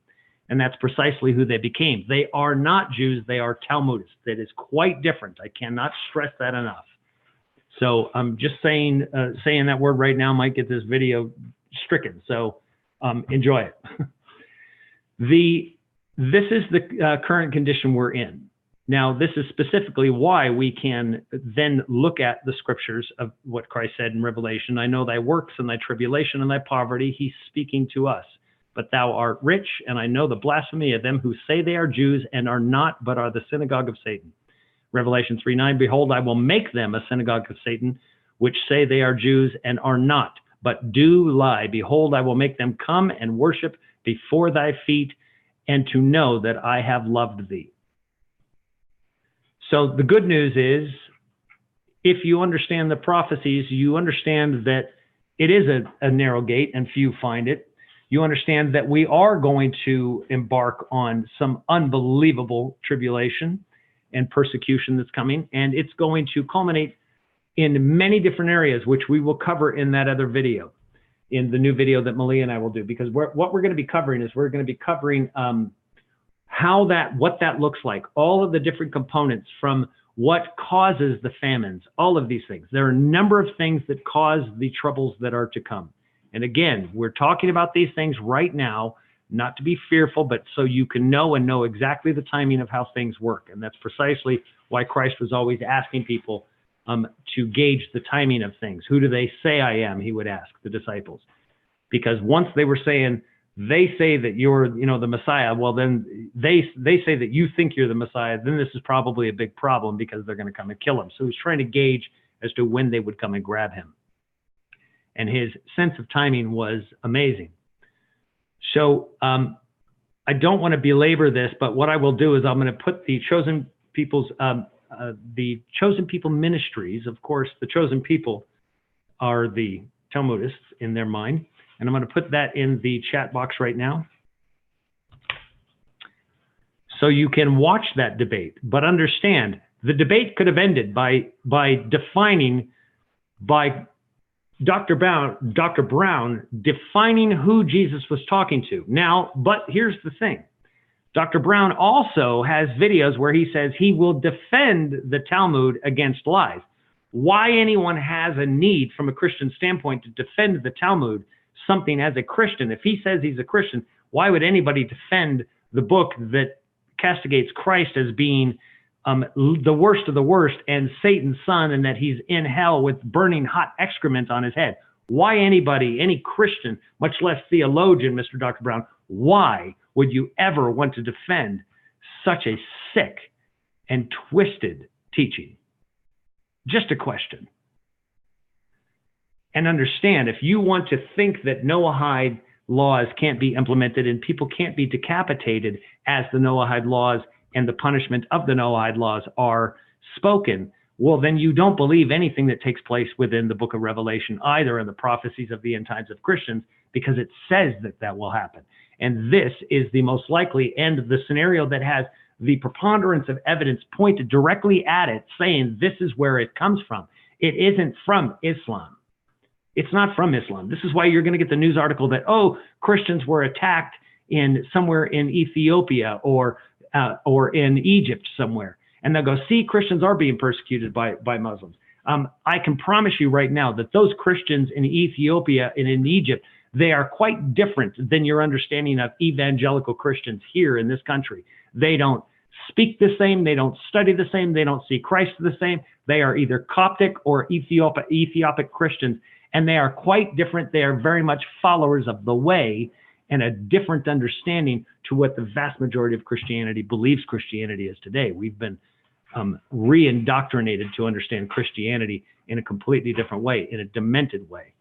And that's precisely who they became. They are not Jews, they are Talmudists. That is quite different. I cannot stress that enough. So I'm just saying that word right now might get this video stricken. So enjoy it. This is the current condition we're in. Now, this is specifically why we can then look at the scriptures of what Christ said in Revelation. I know thy works and thy tribulation and thy poverty. He's speaking to us. But thou art rich, and I know the blasphemy of them who say they are Jews and are not, but are the synagogue of Satan. Revelation 3:9, behold, I will make them a synagogue of Satan, which say they are Jews and are not, but do lie. Behold, I will make them come and worship before thy feet, and to know that I have loved thee. So the good news is, if you understand the prophecies, you understand that it is a narrow gate and few find it. You understand that we are going to embark on some unbelievable tribulation and persecution that's coming, and it's going to culminate in many different areas, which we will cover in that other video, in the new video that Malia and I will do, because what we're going to be covering is we're going to be covering what that looks like, all of the different components, from what causes the famines, all of these things. There are a number of things that cause the troubles that are to come. And again, we're talking about these things right now, not to be fearful, but so you can know and know exactly the timing of how things work. And that's precisely why Christ was always asking people to gauge the timing of things. Who do they say I am? He would ask the disciples. Because once they were saying, they say that you're, the Messiah, well, then they say that you think you're the Messiah, then this is probably a big problem, because they're going to come and kill him. So he's trying to gauge as to when they would come and grab him. And his sense of timing was amazing. So I don't want to belabor this, but what I will do is I'm going to put the chosen people's, the chosen people ministries. Of course, the chosen people are the Talmudists in their mind. And I'm going to put that in the chat box right now, so you can watch that debate. But understand, the debate could have ended by Dr. Brown defining who Jesus was talking to. Now, but here's the thing. Dr. Brown also has videos where he says he will defend the Talmud against lies. Why anyone has a need from a Christian standpoint to defend the Talmud, something as a Christian, if he says he's a Christian, why would anybody defend the book that castigates Christ as being the worst of the worst and Satan's son, and that he's in hell with burning hot excrement on his head? Why anybody, any Christian, much less theologian, Mr. Dr. Brown, why would you ever want to defend such a sick and twisted teaching? Just a question. And understand, if you want to think that Noahide laws can't be implemented and people can't be decapitated as the Noahide laws and the punishment of the Noahide laws are spoken, well, then you don't believe anything that takes place within the book of Revelation, either in the prophecies of the end times of Christians, because it says that that will happen. And this is the most likely and the scenario that has the preponderance of evidence pointed directly at it, saying this is where it comes from. It isn't from Islam. It's not from Islam. This is why you're going to get the news article that, oh, Christians were attacked somewhere in Ethiopia or in Egypt somewhere. And they'll go, see, Christians are being persecuted by Muslims. I can promise you right now that those Christians in Ethiopia and in Egypt, they are quite different than your understanding of evangelical Christians here in this country. They don't speak the same. They don't study the same. They don't see Christ the same. They are either Coptic or Ethiopic Christians, and they are quite different. They are very much followers of the way, and a different understanding to what the vast majority of Christianity believes Christianity is today. We've been re-indoctrinated to understand Christianity in a completely different way, in a demented way.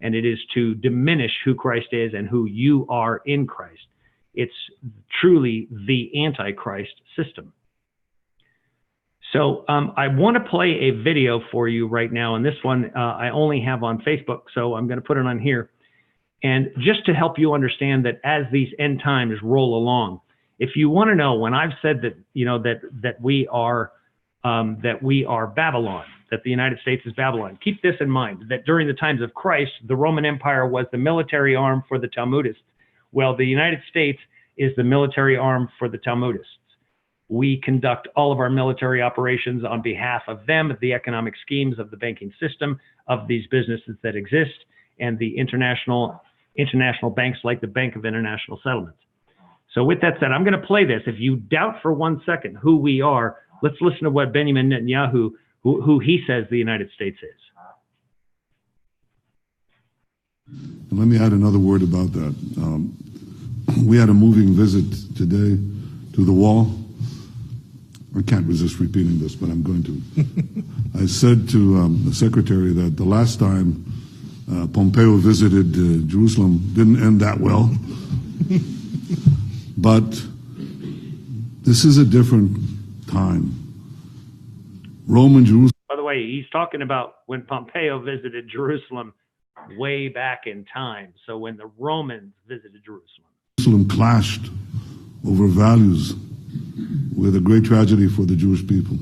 And it is to diminish who Christ is and who you are in Christ. It's truly the Antichrist system. So I want to play a video for you right now, and this one I only have on Facebook, so I'm going to put it on here. And just to help you understand that as these end times roll along, if you want to know, when I've said that, you know, that we are Babylon, that the United States is Babylon, keep this in mind, that during the times of Christ, the Roman Empire was the military arm for the Talmudists. Well, the United States is the military arm for the Talmudists. We conduct all of our military operations on behalf of them, the economic schemes of the banking system, of these businesses that exist, and the international banks like the Bank of International Settlements. So with that said, I'm going to play this. If you doubt for 1 second who we are, let's listen to what Benjamin Netanyahu, who he says the United States is. And let me add another word about that. We had a moving visit today to the wall. I can't resist repeating this, but I'm going to. I said to the secretary that the last time Pompeo visited Jerusalem didn't end that well. But this is a different time. Rome and Jerusalem. By the way, he's talking about when Pompeo visited Jerusalem way back in time. So when the Romans visited Jerusalem. Jerusalem clashed over values with a great tragedy for the Jewish people.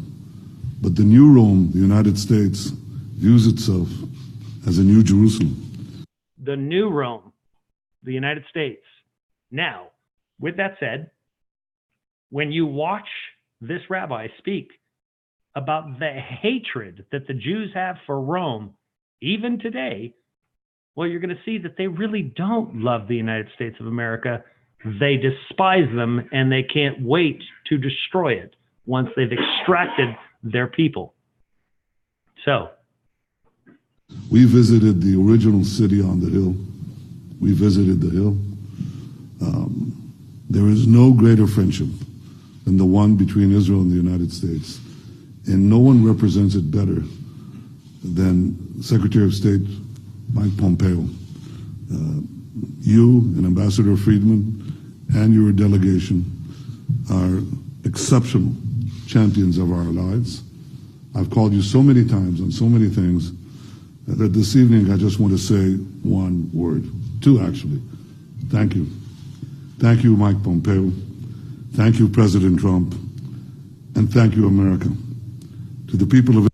But the new Rome, the United States, views itself as a new Jerusalem. The new Rome, the United States. Now, with that said, when you watch this rabbi speak about the hatred that the Jews have for Rome, even today, well, you're going to see that they really don't love the United States of America. They despise them, and they can't wait to destroy it once they've extracted their people. So, we visited the original city on the hill. We visited the hill. There is no greater friendship than the one between Israel and the United States. And no one represents it better than Secretary of State Mike Pompeo. You and Ambassador Friedman and your delegation are exceptional champions of our lives. I've called you so many times on so many things that this evening I just want to say one word. Two, actually. Thank you. Thank you, Mike Pompeo. Thank you, President Trump. And thank you, America. To the people of...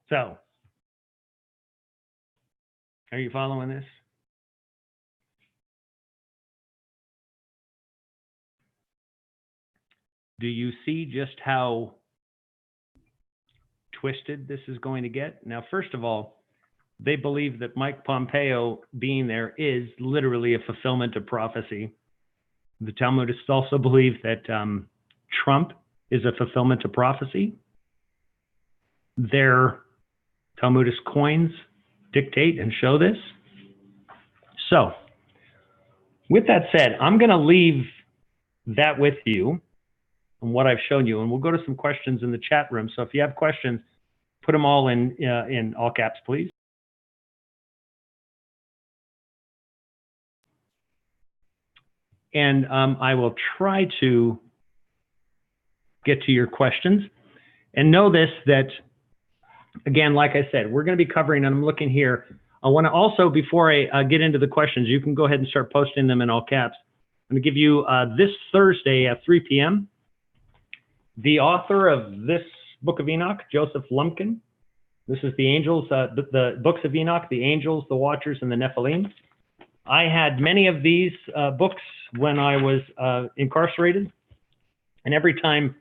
So, are you following this? Do you see just how twisted this is going to get? Now, first of all, they believe that Mike Pompeo being there is literally a fulfillment of prophecy. The Talmudists also believe that Trump is a fulfillment of prophecy. Their Talmudist coins dictate and show this. So, with that said, I'm going to leave that with you and what I've shown you, and we'll go to some questions in the chat room. So if you have questions, put them all in all caps, please. And I will try to get to your questions. And know this, that, again, like I said, we're going to be covering, and I'm looking here. I want to also, before I get into the questions, you can go ahead and start posting them in all caps. I'm going to give you this Thursday at 3 p.m. The author of this book of Enoch, Joseph Lumpkin. This is the angels, the books of Enoch, the angels, the watchers, and the Nephilim. I had many of these books when I was incarcerated, and every time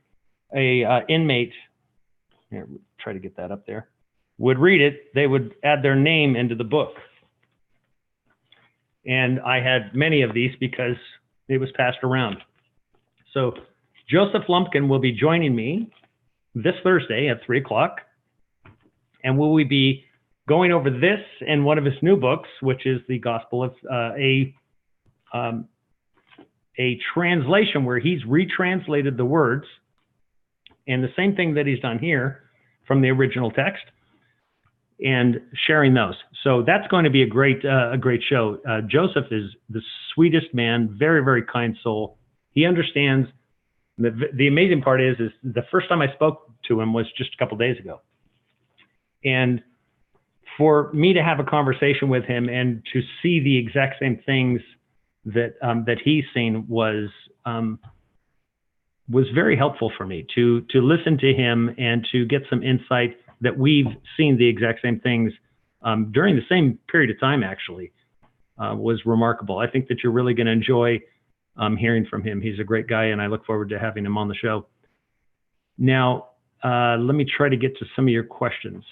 a inmate, here, try to get that up there, would read it, they would add their name into the book. And I had many of these because it was passed around. So Joseph Lumpkin will be joining me this Thursday at 3 o'clock, and we will be going over this and one of his new books, which is the Gospel of a translation where he's retranslated the words, and the same thing that he's done here from the original text, and sharing those. So that's going to be a great show. Joseph is the sweetest man, very, very kind soul. He understands. The amazing part is the first time I spoke to him was just a couple days ago. And for me to have a conversation with him and to see the exact same things that he's seen was very helpful for me to listen to him and to get some insight that we've seen the exact same things during the same period of time, actually, was remarkable. I think that you're really going to enjoy hearing from him. He's a great guy, and I look forward to having him on the show. Now, let me try to get to some of your questions.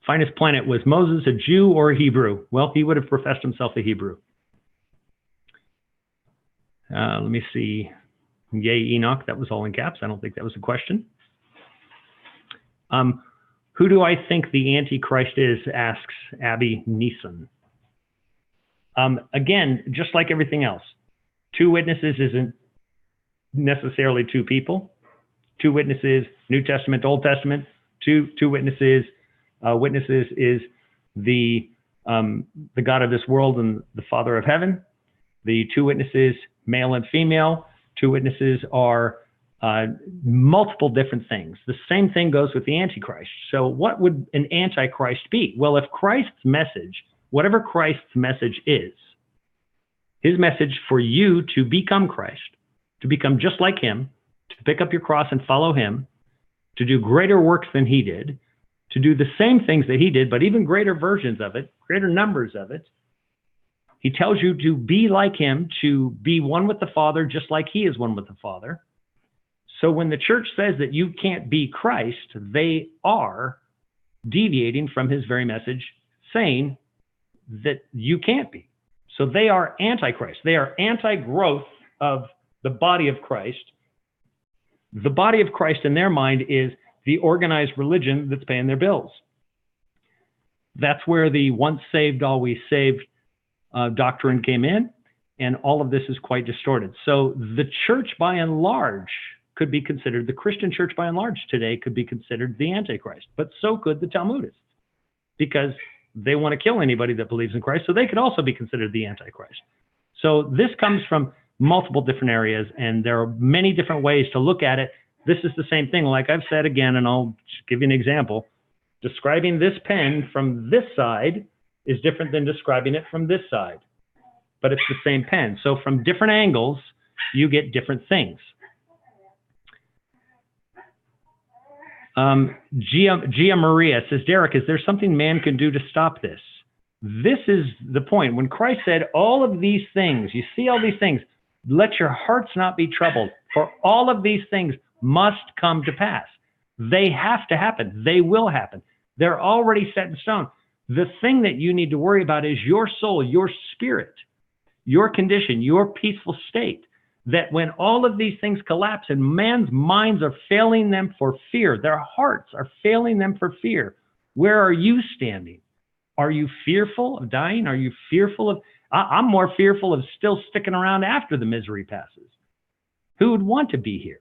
Finest Planet, was Moses a Jew or a Hebrew? Well, he would have professed himself a Hebrew. Let me see. Yay, Enoch. That was all in caps. I don't think that was a question. Who do I think the Antichrist is? Asks Abby Neeson. Again, just like everything else, two witnesses isn't necessarily two people. Two witnesses, New Testament, Old Testament. Two witnesses. Witnesses is the God of this world and the Father of heaven. The two witnesses, male and female. Two witnesses are multiple different things. The same thing goes with the Antichrist. So what would an Antichrist be? Well, if Christ's message, whatever Christ's message is, his message for you to become Christ, to become just like him, to pick up your cross and follow him, to do greater works than he did, to do the same things that he did, but even greater versions of it, greater numbers of it. He tells you to be like him, to be one with the Father, just like he is one with the Father. So when the church says that you can't be Christ, they are deviating from his very message, saying that you can't be. So they are antichrist. They are anti-growth of the body of Christ. The body of Christ in their mind is the organized religion that's paying their bills. That's where the once saved, always saved doctrine came in, and all of this is quite distorted. So the church by and large could be considered, the Christian church by and large today could be considered the Antichrist, but so could the Talmudists, because they want to kill anybody that believes in Christ, so they could also be considered the Antichrist. So this comes from multiple different areas, and there are many different ways to look at it. This is the same thing, like I've said again, and I'll just give you an example. Describing this pen from this side is different than describing it from this side, but it's the same pen. So from different angles, you get different things. Gia Maria says, Derek, is there something man can do to stop this? This is the point. When Christ said all of these things, you see all these things, let your hearts not be troubled, for all of these things must come to pass. They have to happen. They will happen. They're already set in stone. The thing that you need to worry about is your soul, your spirit, your condition, your peaceful state. That when all of these things collapse and man's minds are failing them for fear, their hearts are failing them for fear, where are you standing? Are you fearful of dying? Are you fearful of, I'm more fearful of still sticking around after the misery passes. Who would want to be here?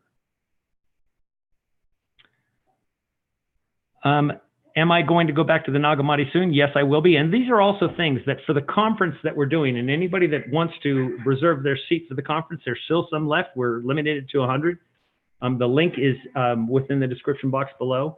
Am I going to go back to the Nag Hammadi soon? Yes, I will be. And these are also things that for the conference that we're doing, and anybody that wants to reserve their seat for the conference, there's still some left. We're limited to 100. The link is within the description box below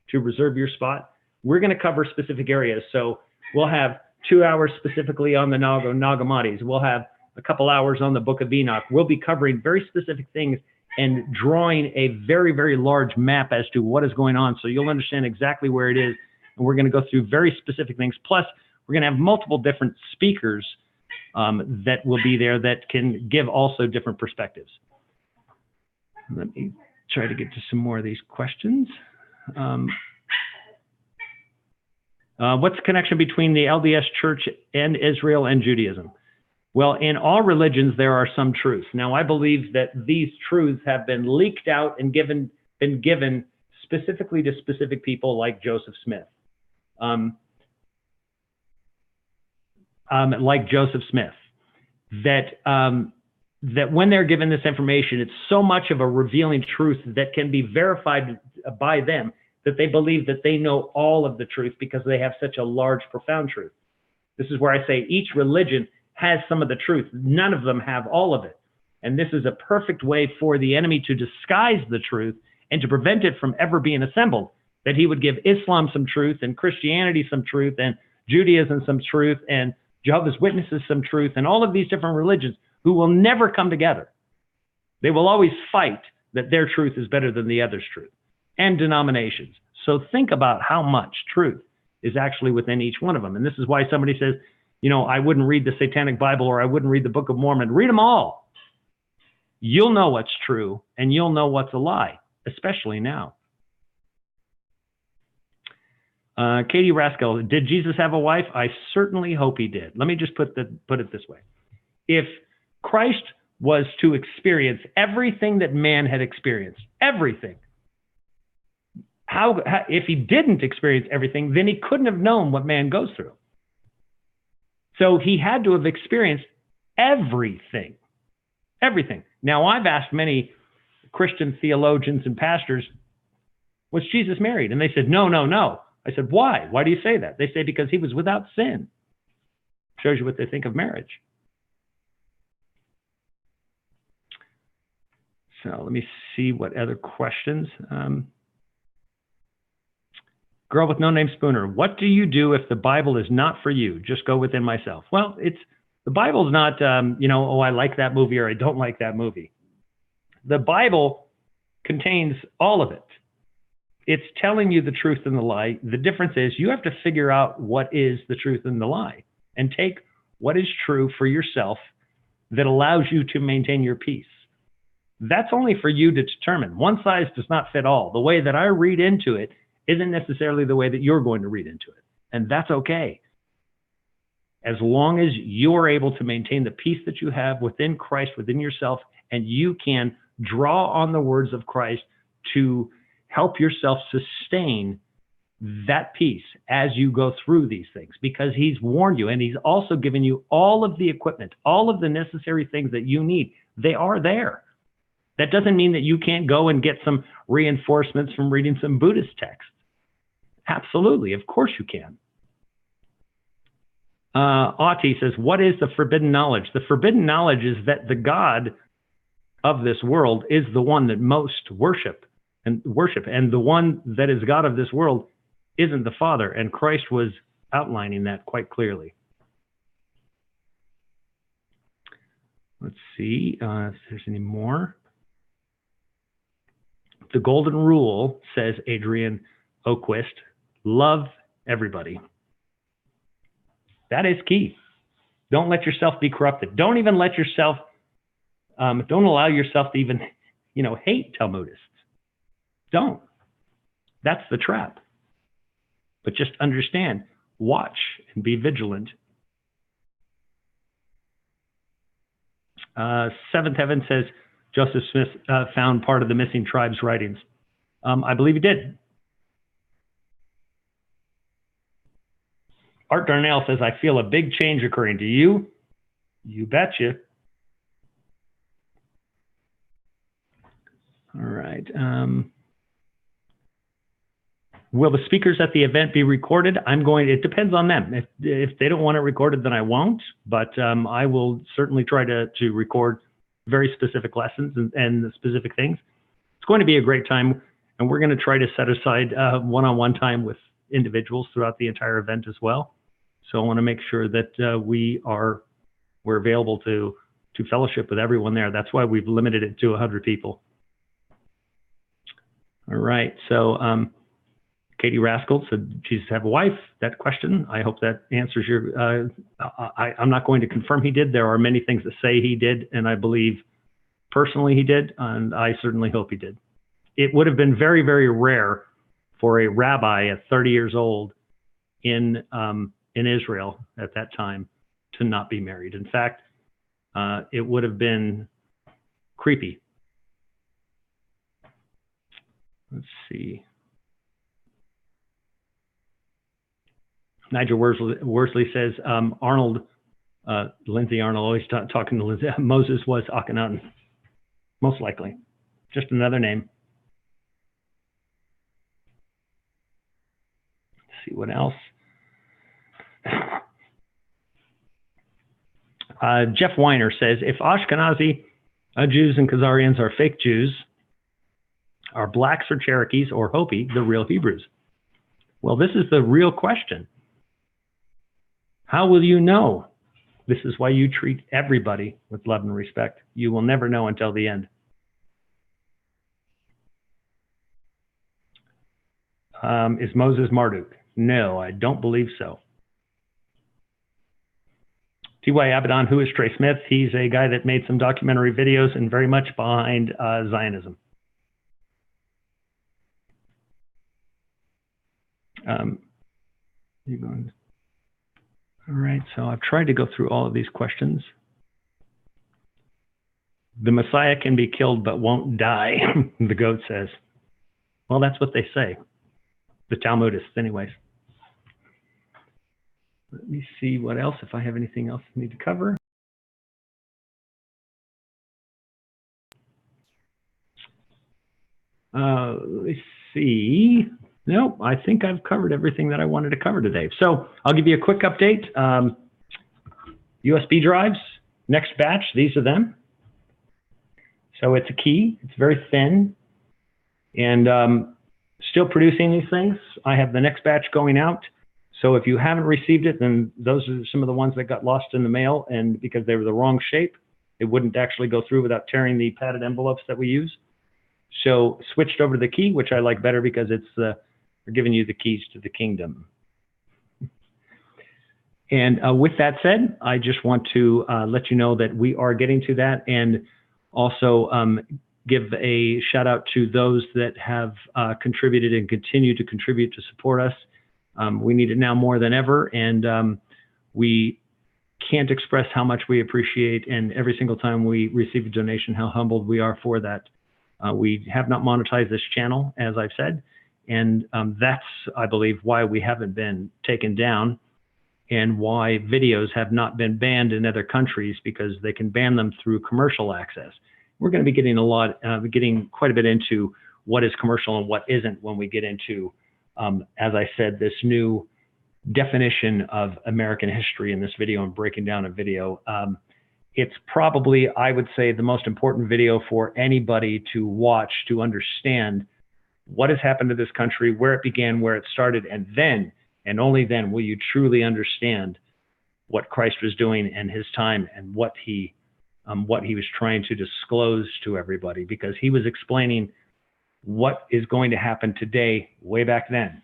to reserve your spot. We're going to cover specific areas. So we'll have 2 hours specifically on the Nag Hammadis. We'll have a couple hours on the Book of Enoch. We'll be covering very specific things and drawing a very, very large map as to what is going on. So you'll understand exactly where it is. And we're going to go through very specific things. Plus, we're going to have multiple different speakers that will be there that can give also different perspectives. Let me try to get to some more of these questions. What's the connection between the LDS Church and Israel and Judaism? Well, in all religions, there are some truths. Now, I believe that these truths have been leaked out and been given specifically to specific people like Joseph Smith. like Joseph Smith, that that when they're given this information, it's so much of a revealing truth that can be verified by them that they believe that they know all of the truth because they have such a large, profound truth. This is where I say each religion has some of the truth. None of them have all of it. And this is a perfect way for the enemy to disguise the truth and to prevent it from ever being assembled. That he would give Islam some truth and Christianity some truth and Judaism some truth and Jehovah's Witnesses some truth and all of these different religions who will never come together. They will always fight that their truth is better than the other's truth, and denominations. So think about how much truth is actually within each one of them. And this is why somebody says, you know, I wouldn't read the Satanic Bible or I wouldn't read the Book of Mormon. Read them all. You'll know what's true and you'll know what's a lie, especially now. Katie Raskell, did Jesus have a wife? I certainly hope he did. Let me just put it this way. If Christ was to experience everything that man had experienced, everything, if he didn't experience everything, then he couldn't have known what man goes through. So he had to have experienced everything. Everything. Now, I've asked many Christian theologians and pastors, was Jesus married? And they said, no, no, no. I said, why? Why do you say that? They say, because he was without sin. Shows you what they think of marriage. So let me see what other questions. Girl with no name Spooner, what do you do if the Bible is not for you? Just go within myself. Well, the Bible's not, you know, oh, I like that movie or I don't like that movie. The Bible contains all of it. It's telling you the truth and the lie. The difference is you have to figure out what is the truth and the lie and take what is true for yourself that allows you to maintain your peace. That's only for you to determine. One size does not fit all. The way that I read into it isn't necessarily the way that you're going to read into it. And that's okay. As long as you're able to maintain the peace that you have within Christ, within yourself, and you can draw on the words of Christ to help yourself sustain that peace as you go through these things, because he's warned you and he's also given you all of the equipment, all of the necessary things that you need. They are there. That doesn't mean that you can't go and get some reinforcements from reading some Buddhist texts. Absolutely, of course you can. Auti says, what is the forbidden knowledge? The forbidden knowledge is that the God of this world is the one that most worship, and the one that is God of this world isn't the Father, and Christ was outlining that quite clearly. Let's see if there's any more. The golden rule, says Adrian Oquist, love everybody. That is key. Don't let yourself be corrupted. Don't even let yourself, don't allow yourself to even, hate Talmudists. Don't. That's the trap. But just understand, watch and be vigilant. Seventh Heaven says, Joseph Smith found part of the missing tribe's writings. I believe he did. Art Darnell says, I feel a big change occurring. Do you? You betcha. All right. Will the speakers at the event be recorded? It depends on them. If they don't want it recorded, then I won't. But I will certainly try to record very specific lessons and specific things. It's going to be a great time, and we're going to try to set aside one-on-one time with individuals throughout the entire event as well. So I want to make sure that we're available to fellowship with everyone there. That's why we've limited it to 100 people. All right. So Katie Raskell said, "Did Jesus have a wife?" That question. I hope that answers your. I'm not going to confirm he did. There are many things that say he did, and I believe personally he did, and I certainly hope he did. It would have been very, very rare for a rabbi at 30 years old in Israel at that time to not be married. In fact, it would have been creepy. Let's see. Nigel Worsley says, Lindsay Arnold, always talking to Lindsay, Moses was Akhenaten. Most likely. Just another name. Let's see what else. Jeff Weiner says, if Ashkenazi Jews and Khazarians are fake Jews, are blacks or Cherokees or Hopi the real Hebrews? Well, this is the real question. How will you know? This is why you treat everybody with love and respect. You will never know until the end. Is Moses Marduk? No, I don't believe so. T.Y. Abaddon, who is Trey Smith? He's a guy that made some documentary videos and very much behind Zionism. All right, so I've tried to go through all of these questions. The Messiah can be killed but won't die, the goat says. Well, that's what they say. The Talmudists, anyways. Let me see what else, if I have anything else I need to cover. Let's see. Nope, I think I've covered everything that I wanted to cover today. So I'll give you a quick update. USB drives, next batch, these are them. So it's a key, it's very thin, and still producing these things. I have the next batch going out. So if you haven't received it, then those are some of the ones that got lost in the mail, and because they were the wrong shape, it wouldn't actually go through without tearing the padded envelopes that we use. So switched over to the key, which I like better because it's we're giving you the keys to the kingdom. And with that said, I just want to let you know that we are getting to that, and also give a shout out to those that have contributed and continue to contribute to support us. We need it now more than ever, and we can't express how much we appreciate, and every single time we receive a donation, how humbled we are for that. We have not monetized this channel, as I've said, and that's, I believe, why we haven't been taken down, and why videos have not been banned in other countries, because they can ban them through commercial access. We're going to be getting getting quite a bit into what is commercial and what isn't when we get into, as I said, this new definition of American history in this video and breaking down a video. It's probably, I would say, the most important video for anybody to watch to understand what has happened to this country, where it began, where it started, and then, and only then, will you truly understand what Christ was doing in his time and what he was trying to disclose to everybody, because he was explaining what is going to happen today way back then.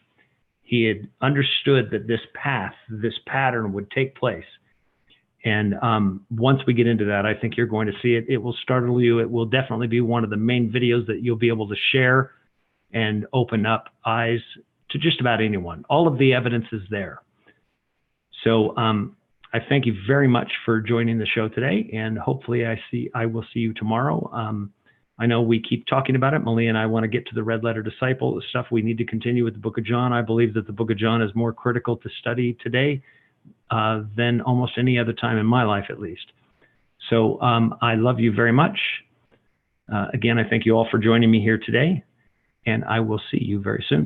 He had understood that this path, this pattern would take place. And once we get into that, I think you're going to see it. It will startle you. It will definitely be one of the main videos that you'll be able to share and open up eyes to just about anyone. All of the evidence is there. So I thank you very much for joining the show today, and hopefully I will see you tomorrow. I know we keep talking about it. Malia and I want to get to the red letter disciple stuff. We need to continue with the book of John. I believe that the book of John is more critical to study today than almost any other time in my life, at least. So I love you very much. Again, I thank you all for joining me here today, and I will see you very soon.